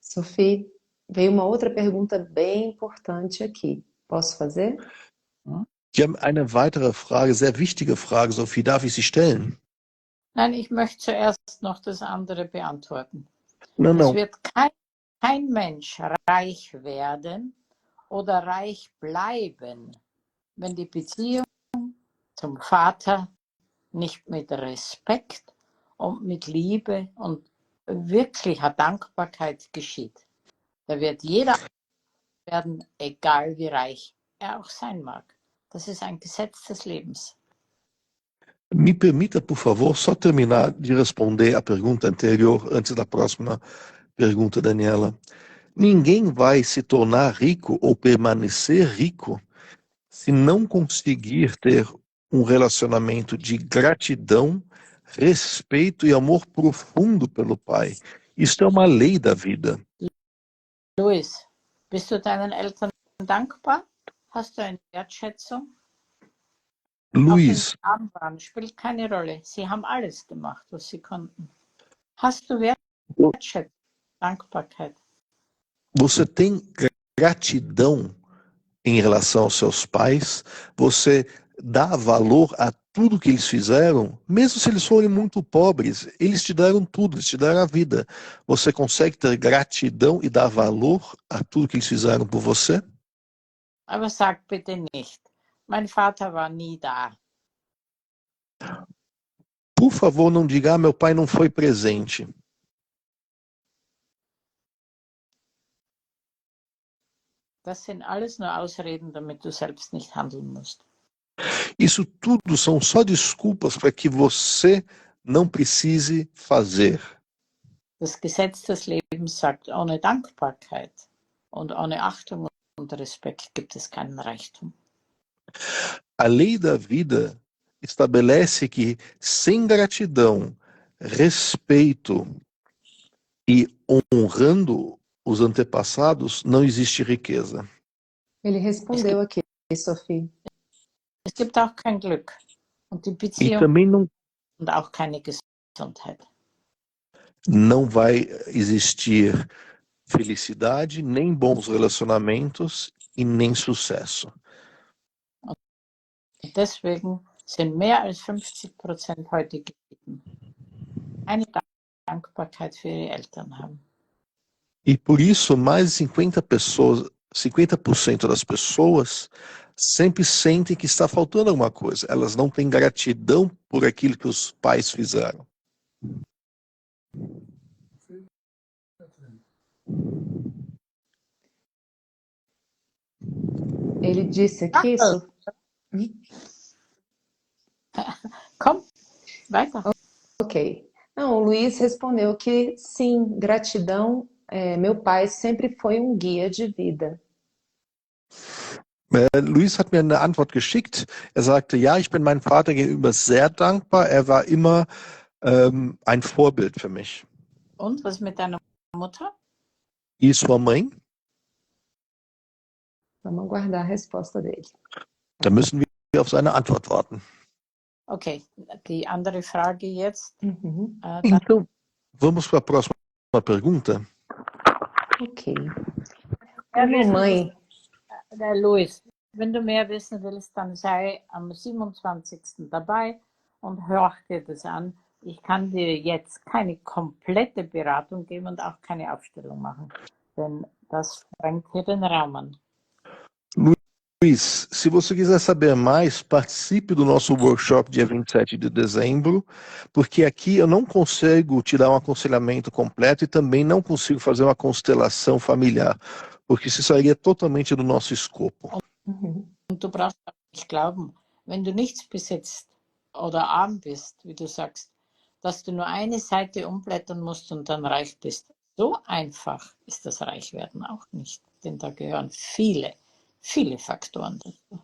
Sophie, veio uma outra pergunta bem importante aqui. Posso fazer? Wir haben eine weitere Frage, sehr wichtige Frage, Sophie, darf ich sie stellen? Nein, ich möchte zuerst noch das andere beantworten. Não, Es não. wird kein Mensch reich werden oder reich bleiben, wenn die Beziehung zum Vater nicht mit Respekt und mit Liebe und wirklicher Dankbarkeit geschieht. Da wird jeder werden, egal wie reich er auch sein mag. Das ist ein Gesetz des Lebens. Me permita, por favor, só terminar de responder a pergunta anterior, antes da próxima pergunta, Daniela. Ninguém vai se tornar rico ou permanecer rico se não conseguir ter um relacionamento de gratidão, respeito e amor profundo pelo pai. Isto é uma lei da vida. Luis, bist du deinen Eltern dankbar? Hast du eine Wertschätzung? Luiz, Auch wenn sie arm waren, spielt keine Rolle. Sie haben alles gemacht, was sie konnten. Hast du Wertschätzung, Dankbarkeit? você tem gratidão em relação aos seus pais? Você dá valor a tudo que eles fizeram, mesmo se eles forem muito pobres, eles te deram tudo, eles te deram a vida. Você consegue ter gratidão e dar valor a tudo que eles fizeram por você? Aber sag bitte nicht, mein Vater war nie da. Por favor, não diga, meu pai não foi presente. Das sind alles nur Ausreden, damit du selbst nicht handeln musst. Isso tudo são só desculpas para que você não precise fazer. Das Gesetz des Lebens sagt, ohne Dankbarkeit und ohne Achtung und Respekt gibt es keinen Reichtum. A lei da vida estabelece que sem gratidão, respeito e honrando os antepassados, não existe riqueza. Ele respondeu aqui, Sophie. Es gibt auch kein Glück und die E Beziehung também und auch keine Gesundheit. não vai existir felicidade, nem bons relacionamentos e nem sucesso. Und deswegen sind mehr als 50% heute gegeben. Eine Dankbarkeit für ihre Eltern haben. E por isso, mais de 50% das pessoas sempre sentem que está faltando alguma coisa. Elas não têm gratidão por aquilo que os pais fizeram. Ele disse aqui, Komm, weiter. Ok. Não, o Luiz respondeu que sim, gratidão. Meu pai sempre foi um guia de vida. Luis hat mir eine Antwort geschickt. Er sagte, ja, ich bin meinem Vater gegenüber sehr dankbar. Er war immer ein Vorbild für mich. Und was mit deiner Mutter? E sua mãe? Vamos aguardar a resposta dele. Da müssen wir auf seine Antwort warten. Okay, die andere Frage jetzt. Uhum. Então, vamos para a próxima pergunta? Ok. Ja, Minha mãe. Luis, wenn du mehr wissen willst, dann sei am 27. dabei und hör dir das an. Ich kann dir jetzt keine komplette Beratung geben und auch keine Aufstellung machen, denn das sprengt hier den Raum an. Luiz, se você quiser saber mais, participe do nosso workshop dia 27 de dezembro, porque aqui eu não consigo te dar um aconselhamento completo e também não consigo fazer uma constelação familiar, porque isso sairia totalmente do nosso escopo. Uhum. Und du brauchst auch nicht glauben, wenn du nichts besitzt oder arm bist, wie du sagst, dass du nur eine Seite umblättern musst und dann reich bist. So einfach ist das Reichwerden auch nicht, denn da gehören viele Faktoren dazu.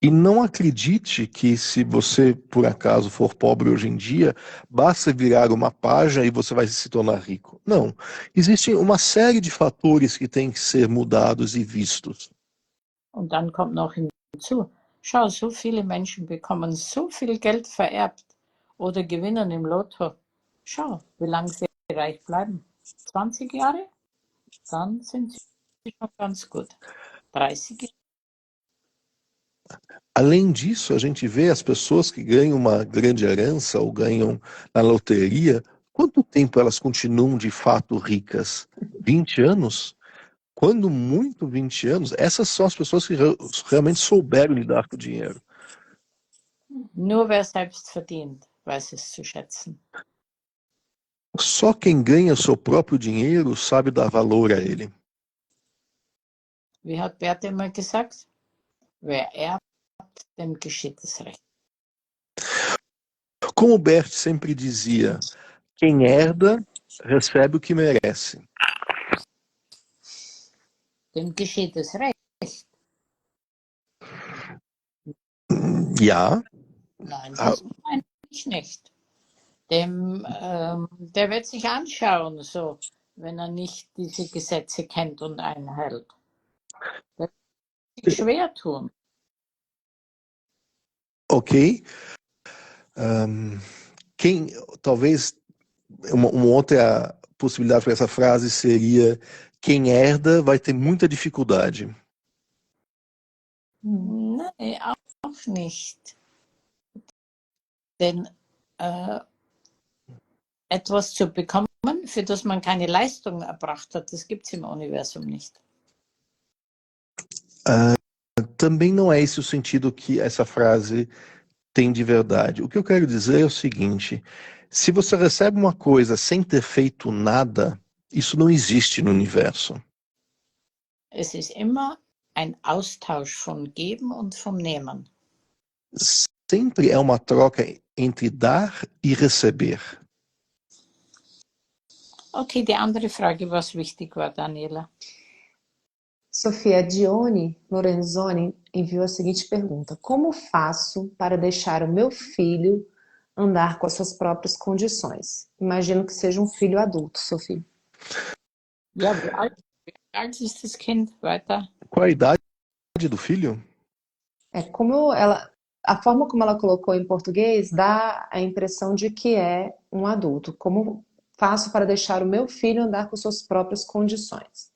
E não acredite que se você, por acaso, for pobre hoje em dia, basta virar uma página e você vai se tornar rico. Não. Existe uma série de fatores que têm que ser mudados e vistos. Und dann kommt noch hinzu, schau, so viele Menschen bekommen so viel Geld vererbt oder gewinnen im Lotto. Schau, wie lange sie reich bleiben. 20 Jahre? Dann sind sie schon ganz gut. 30 Jahre? Além disso, a gente vê as pessoas que ganham uma grande herança ou ganham na loteria, quanto tempo elas continuam de fato ricas? 20 anos? Quando muito 20 anos, essas são as pessoas que realmente souberam lidar com o dinheiro. Nur wer selbst verdient, weiß es zu schätzen. Só quem ganha seu próprio dinheiro sabe dar valor a ele. Wie hat Berthe immer gesagt? Wer erbt, dem geschieht es recht. Como Bert sempre dizia, quem herda, recebe o que merece. Dem geschieht es recht. Ja. Nein, das meine ich nicht. Der wird sich anschauen, so, wenn er nicht diese Gesetze kennt und einhält. Der wird sich schwer tun. Ok. Talvez uma outra possibilidade para essa frase seria: quem herda vai ter muita dificuldade. Nein, auch auch nicht. Denn etwas zu bekommen, für das man keine Leistung erbracht hat, das gibt es im Universum nicht. Também não é esse o sentido que essa frase tem de verdade. O que eu quero dizer é o seguinte: se você recebe uma coisa sem ter feito nada, isso não existe no universo. Es ist immer ein Austausch von Geben und vom Nehmen. Sempre é uma troca entre dar e receber. Okay, die andere Frage, was wichtig war, Daniela. Sofia, Dione Lorenzoni enviou a seguinte pergunta: como faço para deixar o meu filho andar com as suas próprias condições? Imagino que seja um filho adulto, Sofia. Ja, wie alt ist das Kind? Weiter. Qual a idade do filho? A forma como ela colocou em português dá a impressão de que é um adulto. Como faço para deixar o meu filho andar com suas próprias condições?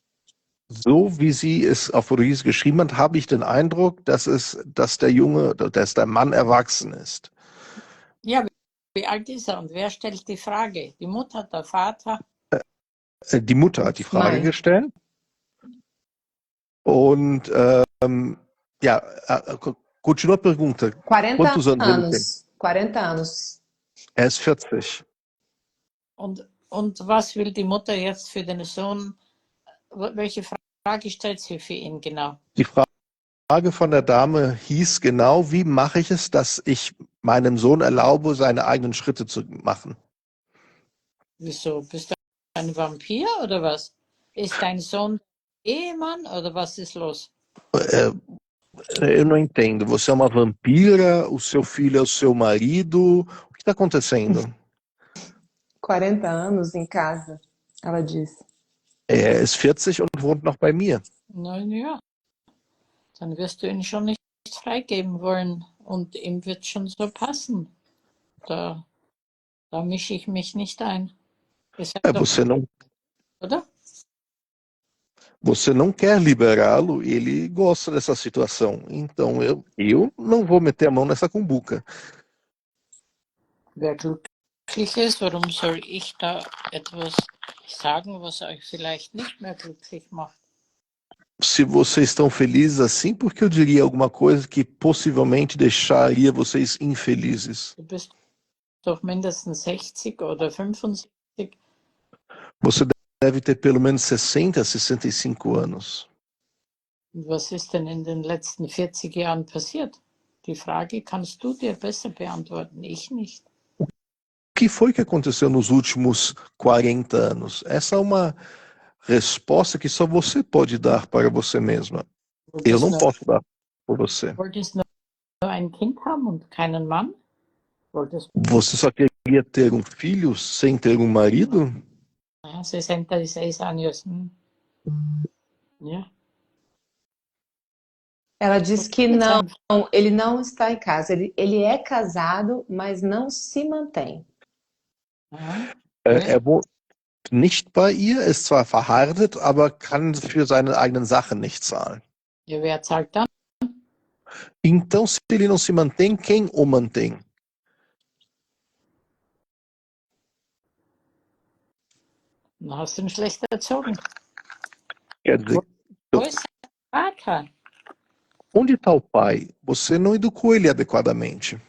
So wie sie es auf Portugiesisch geschrieben hat, habe ich den Eindruck, dass der Mann erwachsen ist. Ja, wie alt ist er und wer stellt die Frage? Die Mutter, der Vater? Die Mutter hat die Frage Mãe. gestellt. Und continua a pergunta. 40 Quantos anos ele tem? anos. 40 anos. Er ist 40. Und was will die Mutter jetzt für den Sohn? Welche Frage stellt sie für ihn genau? Die Frage von der Dame hieß genau: Wie mache ich es, dass ich meinem Sohn erlaube, seine eigenen Schritte zu machen? Wieso? Bist du ein Vampir oder was? Ist dein Sohn Ehemann oder was ist los? Eu não entendo. Você é uma vampira? O seu filho é o seu marido? O que está acontecendo? 40 anos em casa, ela disse. Er ist 40 und wohnt noch bei mir. Na ja, dann wirst du ihn schon nicht freigeben wollen und ihm wird schon so passen. Da mische ich mich nicht ein. Oder? Você não quer liberá-lo, ele gosta dessa situação. Então eu não vou meter a mão nessa cumbuca. Wer glücklich ist, warum soll ich da etwas sagen, was euch vielleicht nicht mehr glücklich macht? Se vocês estão felizes assim, por que eu diria alguma coisa que possivelmente deixaria vocês infelizes? Du bist doch mindestens 60 oder 65. Você deve ter pelo menos 60, 65 anos. Was ist denn in den letzten 40 Jahren passiert? Die Frage kannst du dir besser beantworten, ich nicht. O que foi que aconteceu nos últimos 40 anos? Essa é uma resposta que só você pode dar para você mesma. Eu não posso dar por você. Wolltest nur ein Kind haben und keinen Mann? Você só queria ter um filho sem ter um marido? 66 anos. Yeah. Ela disse que não, ele não está em casa. Ele é casado, mas não se mantém. Er wohnt nicht bei ihr, ist zwar verheiratet, aber kann für seine eigenen Sachen nicht zahlen. Ja, wer zahlt dann? Então, se ele não se mantém, quem o mantém? Dann hast du ihn schlecht erzogen. Quer dizer, Wo ist der Vater? onde está o pai? Você não educou ele adequadamente.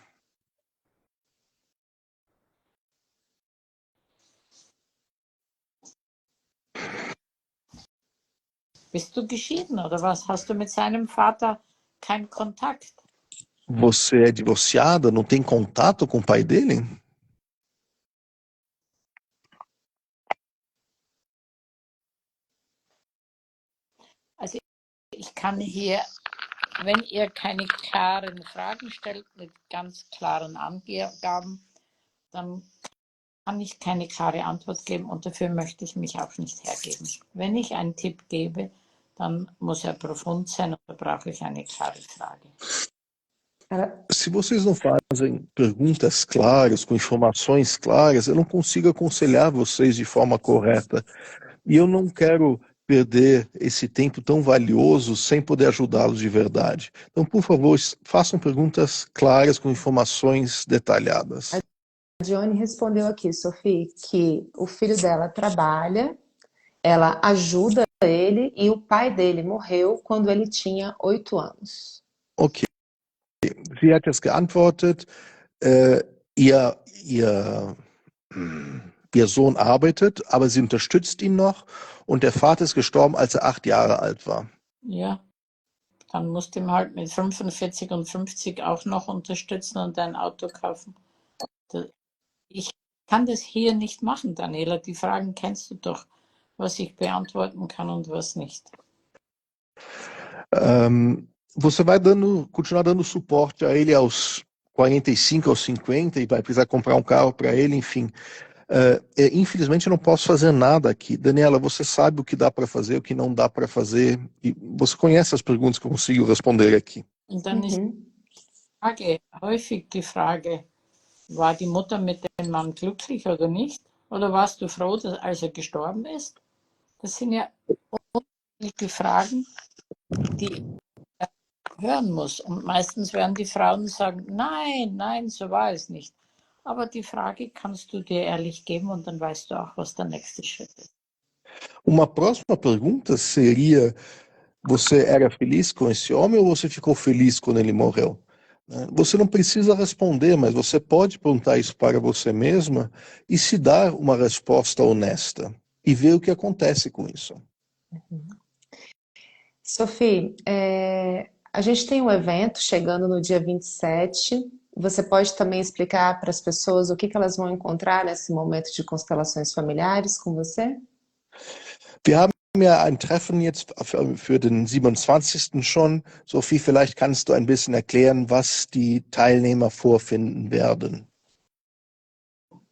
Bist du geschieden oder was? Hast du mit seinem Vater keinen Kontakt? Você é divorciada? Não tem contato com o pai dele? Also ich kann hier, wenn ihr keine klaren Fragen stellt mit ganz klaren Angaben, dann kann ich keine klare Antwort geben und dafür möchte ich mich auch nicht hergeben. Wenn ich einen Tipp gebe, dann muss er profund sein und da brauche ich eine klare Frage. Se vocês não fazem perguntas claras, com informações claras, eu não consigo aconselhar vocês de forma correta. E eu não quero perder esse tempo tão valioso sem poder ajudá-los de verdade. Então, por favor, façam perguntas claras com informações detalhadas. A Dione respondeu aqui, Sophie, que o filho dela trabalha, ela ajuda ele e o pai dele morreu quando ele tinha 8 anos. Okay, sie hat jetzt geantwortet, ihr, ihr, ihr Sohn arbeitet, aber sie unterstützt ihn noch und der Vater ist gestorben, als er 8 Jahre alt war. Ja, dann musst du ihm halt mit 45 und 50 auch noch unterstützen und ein Auto kaufen. Ich kann das hier nicht machen, Daniela. Die Fragen kennst du doch, was ich beantworten kann und was nicht. Você vai continuar dando suporte a ele aos 45, aos 50 e vai precisar comprar um carro para ele, enfim. Infelizmente eu não posso fazer nada aqui. Daniela, você sabe o que dá para fazer, o que não dá para fazer, e você conhece as perguntas que eu consigo responder aqui. Und dann ist häufig die Frage, war die Mutter mit dem Mann glücklich oder nicht? Oder warst du froh, als er gestorben ist? Das sind ja unterschiedliche Fragen, die er hören muss. Und meistens werden die Frauen sagen, nein, so war es nicht. Aber die Frage kannst du dir ehrlich geben und dann weißt du auch, was der nächste Schritt ist. Uma próxima pergunta seria: você era feliz com esse homem ou você ficou feliz quando ele morreu? Você não precisa responder, mas você pode perguntar isso para você mesma e se dar uma resposta honesta e ver o que acontece com isso. Sophie, a gente tem um evento chegando no dia 27. Você pode também explicar para as pessoas o que elas vão encontrar nesse momento de constelações familiares com você? Wir haben ja ein Treffen jetzt für den 27. schon. Sophie, vielleicht kannst du ein bisschen erklären, was die Teilnehmer vorfinden werden.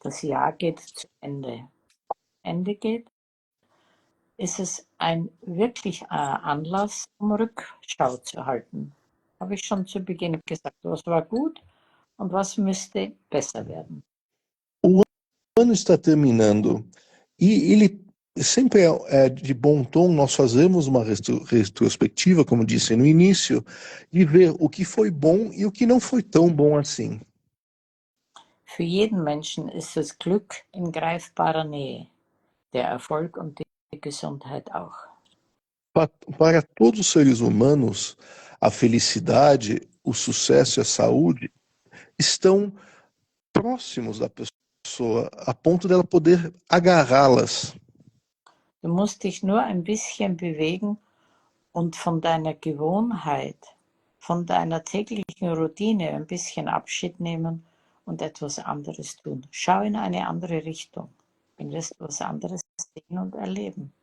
Das Jahr geht zu Ende. Ende geht, ist es ein wirklich Anlass, um Rückschau zu halten. Habe ich schon zu Beginn gesagt, was war gut und was müsste besser werden. O ano está terminando e ele sempre é de bom tom nós fazemos uma retrospectiva, como disse no início, de ver o que foi bom e o que não foi tão bom assim. Für jeden Menschen ist das Glück in greifbarer Nähe, der Erfolg und die Gesundheit auch. Para todos os seres humanos, a felicidade, o sucesso e a saúde estão próximos da pessoa, a ponto dela poder agarrá-las. Du musst dich nur ein bisschen bewegen und von deiner Gewohnheit, von deiner täglichen Routine ein bisschen Abschied nehmen und etwas anderes tun. Schau in eine andere Richtung. Dann wirst du was anderes sehen und erleben.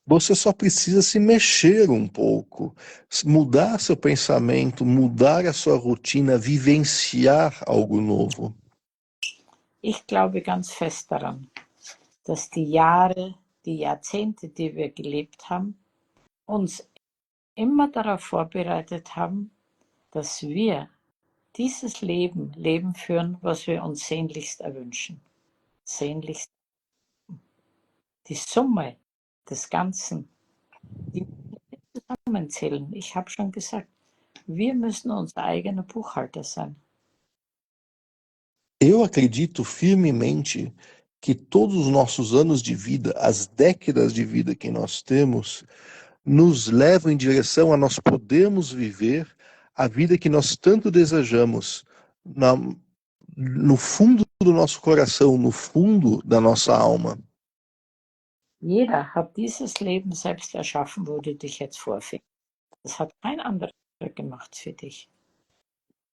Você só precisa se mexer um pouco, mudar seu pensamento, mudar a sua rotina, vivenciar algo novo. Ich glaube ganz fest daran, dass die Jahre, die Jahrzehnte, die wir gelebt haben, uns immer darauf vorbereitet haben, dass wir dieses Leben führen, was wir uns sehnlichst erwünschen. Sehnlichst. Die Summe des Ganzen, die müssen wir zusammenzählen. Ich habe schon gesagt, wir müssen unser eigener Buchhalter sein. Eu acredito firmemente que todos os nossos anos de vida, as décadas de vida que nós temos, nos levam em direção a nós podermos viver a vida que nós tanto desejamos, no fundo do nosso coração, no fundo da nossa alma. Jeder hat dieses Leben selbst erschaffen, wo du dich jetzt vorfindest. Das hat kein anderer gemacht für dich.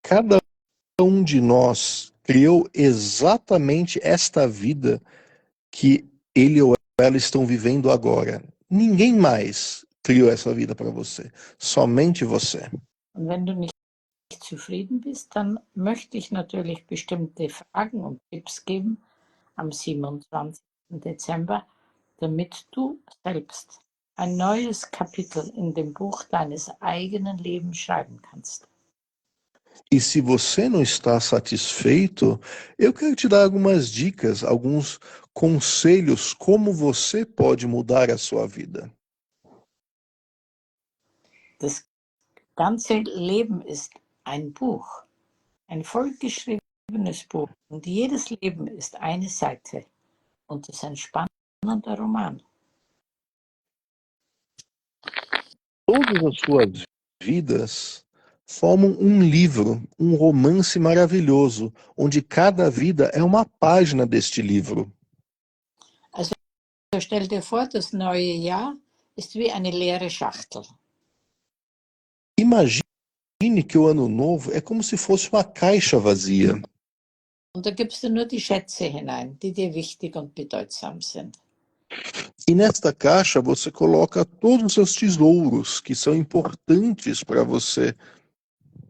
Cada de nós criou exatamente esta vida que ele ou ela estão vivendo agora. Ninguém mais criou essa vida para você. Somente você. Und wenn du nicht zufrieden bist, dann möchte ich natürlich bestimmte Fragen und Tipps geben am 27. Dezember, damit du selbst ein neues Kapitel in dem Buch deines eigenen Lebens schreiben kannst. E se você não está satisfeito, eu quero te dar algumas dicas, alguns conselhos como você pode mudar a sua vida. Das ganze Leben ist ein Buch, ein vollgeschriebenes Buch. Und jedes Leben ist eine Seite. Und das ist ein spannender Roman. Todas as suas vidas formam livro, romance maravilhoso, onde cada vida é uma página deste livro. Also stell dir vor, das neue Jahr ist wie eine leere Schachtel. Imagine que o ano novo é como se fosse uma caixa vazia. Und da gibst du nur die Schätze hinein, die dir wichtig und bedeutsam sind. E nesta caixa você coloca todos os seus tesouros que são importantes para você.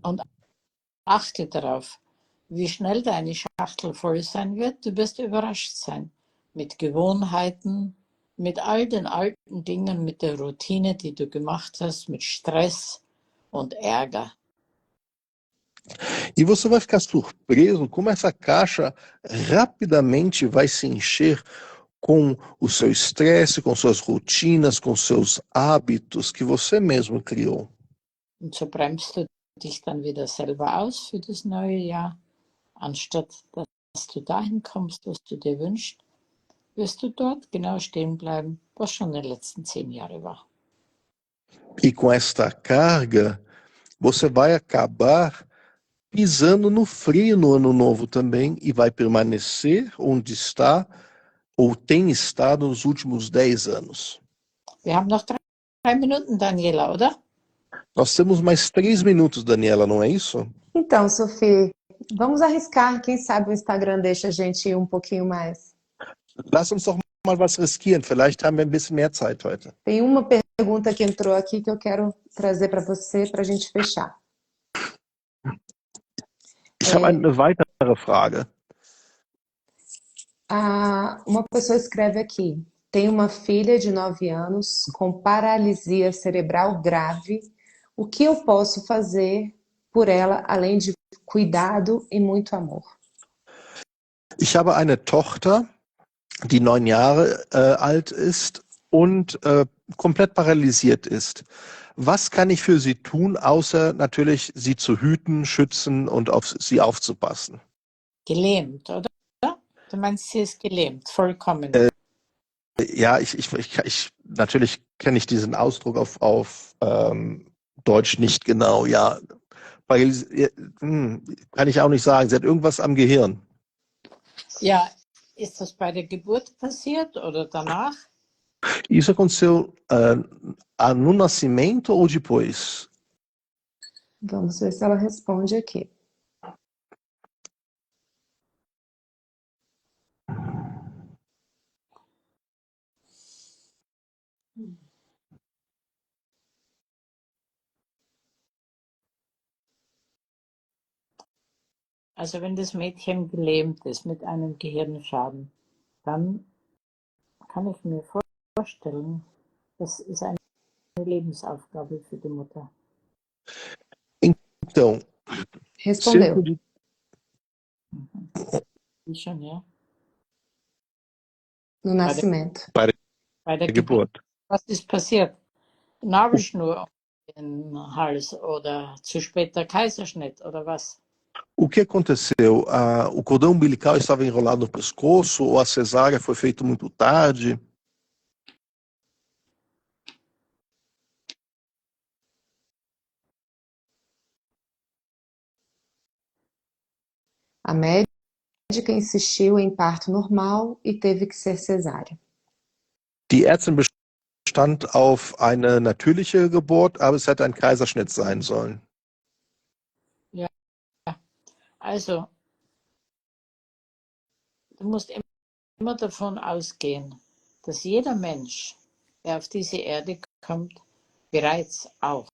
Und achte darauf, wie schnell deine Schachtel voll sein wird. Du wirst überrascht sein. Mit Gewohnheiten, mit all den alten Dingen, mit der Routine, die du gemacht hast, mit Stress und Ärger. E você vai ficar surpreso como essa caixa rapidamente vai se encher com o seu estresse, com suas rotinas, com seus hábitos que você mesmo criou. Und so bremst du dich dann wieder selber aus für das neue Jahr. Anstatt dass du dahin kommst, was du dir wünschst, wirst du dort genau stehen bleiben, was schon in den letzten 10 Jahren war. E com esta carga, você vai acabar pisando no freio no ano novo também e vai permanecer onde está ou tem estado nos últimos 10 anos. Wir haben noch 3 Minuten, Daniela, oder? Nós temos mais 3 minutos, Daniela, não é isso? Então, Sophie, vamos arriscar. Quem sabe o Instagram deixa a gente ir um pouquinho mais. Lass uns doch mal was riskieren. Vielleicht haben wir ein bisschen mehr Zeit heute. Tem uma pergunta que entrou aqui que eu quero trazer para você para a gente fechar. Ich habe eine weitere Frage. Uma pessoa escreve aqui: tem uma filha de 9 anos com paralisia cerebral grave. O que eu posso fazer por ela, além de cuidado e muito amor? Ich habe eine Tochter, die 9 Jahre alt ist und komplett paralysiert ist. Was kann ich für sie tun, außer natürlich sie zu hüten, schützen und auf sie aufzupassen? Gelähmt, oder? Du meinst, sie ist gelähmt, vollkommen. Ja, natürlich kenne ich diesen Ausdruck auf Deutsch nicht genau. Ja, kann ich auch nicht sagen. Sie hat irgendwas am Gehirn. Ja, ist das bei der Geburt passiert oder danach? Isso aconteceu no nascimento ou depois? Vamos ver se ela responde aqui. Also wenn das Mädchen gelähmt ist mit einem Gehirnschaden, dann kann ich mir vorstellen, das ist eine Lebensaufgabe für die Mutter. Então, Respondeu. Schon, ja? No nascimento. Bei der Geburt. Was ist passiert? Nabelschnur um den Hals oder zu spät der Kaiserschnitt oder was? O que aconteceu? O cordão umbilical estava enrolado no pescoço ou a cesárea foi feita muito tarde? A médica insistiu em parto normal e teve que ser cesárea. Die Ärztin bestand auf eine natürliche Geburt, aber es hätte ein Kaiserschnitt sein sollen. Also, du musst immer davon ausgehen, dass jeder Mensch, der auf diese Erde kommt, bereits auch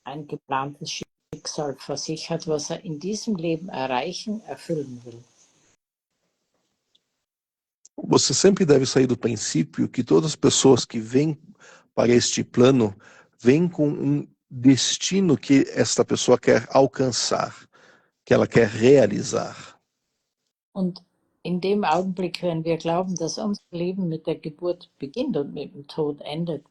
ein geplantes Schicksal vor sich hat, was er in diesem Leben erreichen, erfüllen will. Você sempre deve sair do princípio que todas as pessoas que vêm para este plano vêm com destino que esta pessoa quer alcançar, que ela quer realizar. Und in dem Augenblick, wenn wir glauben, dass unser Leben mit der Geburt beginnt und mit dem Tod endet,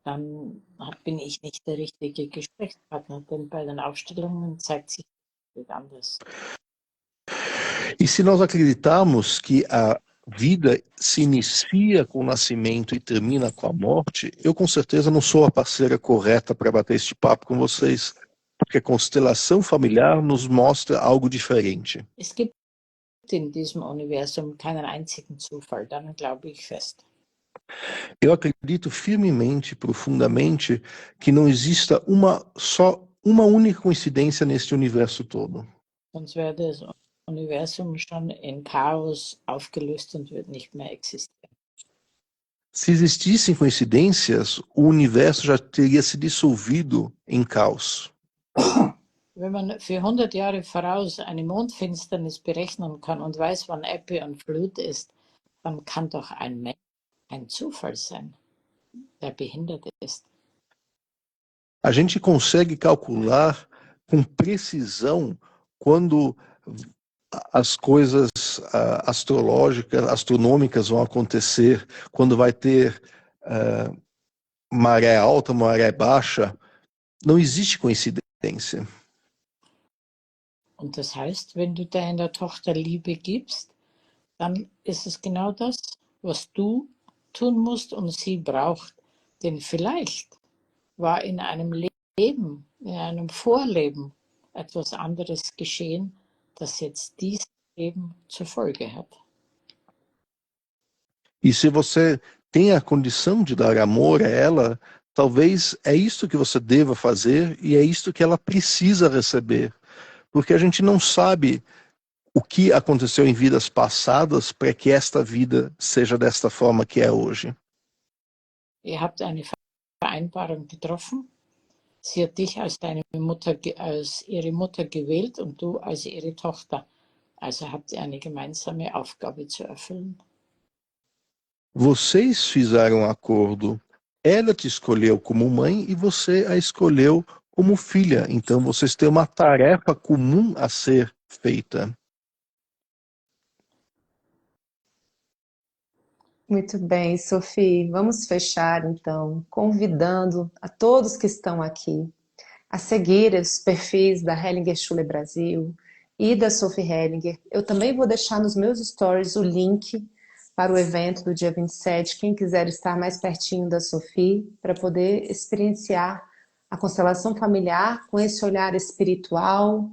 dann bin ich nicht der richtige Gesprächspartner, denn bei den Aufstellungen zeigt sich das anders. E se nós acreditarmos que a vida se inicia com o nascimento e termina com a morte, eu com certeza não sou a parceira correta para bater este papo com vocês, porque a constelação familiar nos mostra algo diferente. Es gibt in diesem Universum keinen einzigen Zufall, daran glaube ich fest. Eu acredito firmemente, profundamente, que não exista uma única coincidência neste universo todo. Sonst wäre das Universum schon in Chaos aufgelöst und wird nicht mehr existieren. Se existissem coincidências, o universo já teria se dissolvido em caos. Wenn man für 100 Jahre voraus eine Mondfinsternis berechnen kann und weiß, wann Ebbe und Flut ist, dann kann doch ein Mensch ein Zufall sein, der behindert ist. A gente consegue calcular com precisão quando as coisas astrológicas, astronômicas vão acontecer, quando vai ter maré alta, maré baixa. Não existe coincidência. Und das heißt, wenn du deiner Tochter Liebe gibst, dann ist es genau das, was du tun musst und sie braucht. Denn vielleicht war in einem Leben, in einem Vorleben etwas anderes geschehen, das jetzt dieses Leben zur Folge hat. E se você tem a condição de dar amor a ela, talvez é isto que você deva fazer e é isto que ela precisa receber. Porque a gente não sabe o que aconteceu em vidas passadas para que esta vida seja desta forma que é hoje. Ihr habt eine Vereinbarung getroffen. Sie hat dich als ihre Mutter gewählt und du als ihre Tochter. Also habt ihr eine gemeinsame Aufgabe zu erfüllen. Vocês fizeram um acordo. Ela te escolheu como mãe e você a escolheu como filha. Então vocês têm uma tarefa comum a ser feita. Muito bem, Sophie. Vamos fechar então, convidando a todos que estão aqui a seguir os perfis da Hellinger Schuler Brasil e da Sophie Hellinger. Eu também vou deixar nos meus stories o link para o evento do dia 27, quem quiser estar mais pertinho da Sophie, para poder experienciar a constelação familiar com esse olhar espiritual,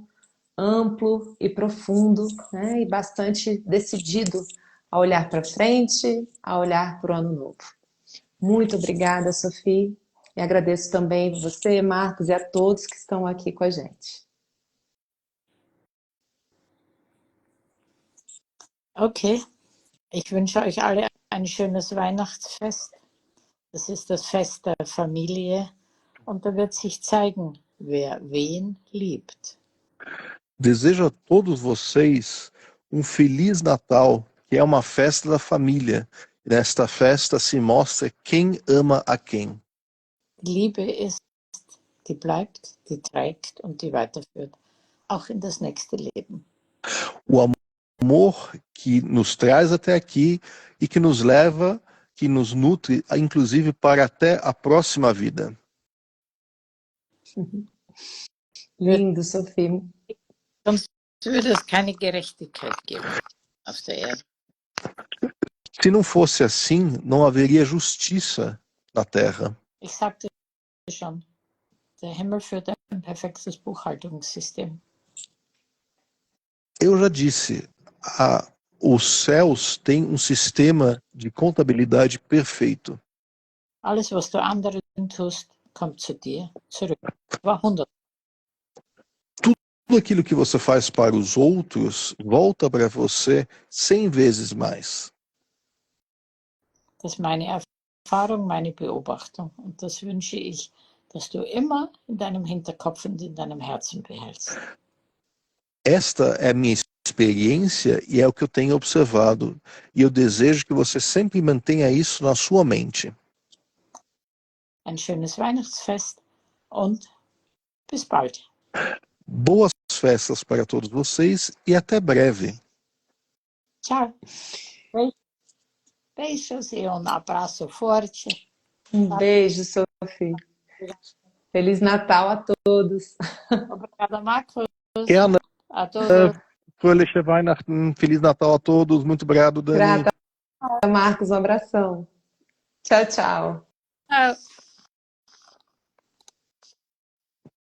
amplo e profundo, né? E bastante decidido a olhar para frente, a olhar para o ano novo. Muito obrigada, Sophie, e agradeço também você, Marcos, e a todos que estão aqui com a gente. Okay, ich wünsche euch alle ein schönes Weihnachtsfest. Das ist das Fest der Familie und da wird sich zeigen, wer wen liebt. Desejo a todos vocês um Feliz Natal, que é uma festa da família. Nesta festa se mostra quem ama a quem. Die Liebe ist, die bleibt, die trägt und die weiterführt, auch in das nächste Leben. O amor que nos traz até aqui e que nos leva, que nos nutre, inclusive para até a próxima vida. Lindo, Sophie. Sonst würde es keine Gerechtigkeit geben auf der Erde. Se não fosse assim, não haveria justiça na Terra. Ich sagte schon, der Himmel führt ein perfektes Buchhaltungssystem. Eu já disse, os céus têm um sistema de contabilidade perfeito. Alles, was du anderen tust, kommt zu dir zurück. War 100. Tudo aquilo que você faz para os outros volta para você 100 vezes mais. Das ist meine Erfahrung, meine Beobachtung. Und das wünsche ich, dass du immer in deinem Hinterkopf und in deinem Herzen behältst. Esta é a minha experiência e é o que eu tenho observado. E eu desejo que você sempre mantenha isso na sua mente. Ein schönes Weihnachtsfest und bis bald. Boas festas para todos vocês e até breve. Tchau. Beijos e um abraço forte. Um beijo, Sophie. Sophie. Feliz Natal a todos. Obrigada, Marcos. Gerne. A todos. Fröhliche Weihnachten, Feliz Natal a todos. Muito obrigado, Dani. Grata, Marcos. Um abração. Tchau, tchau. Tchau.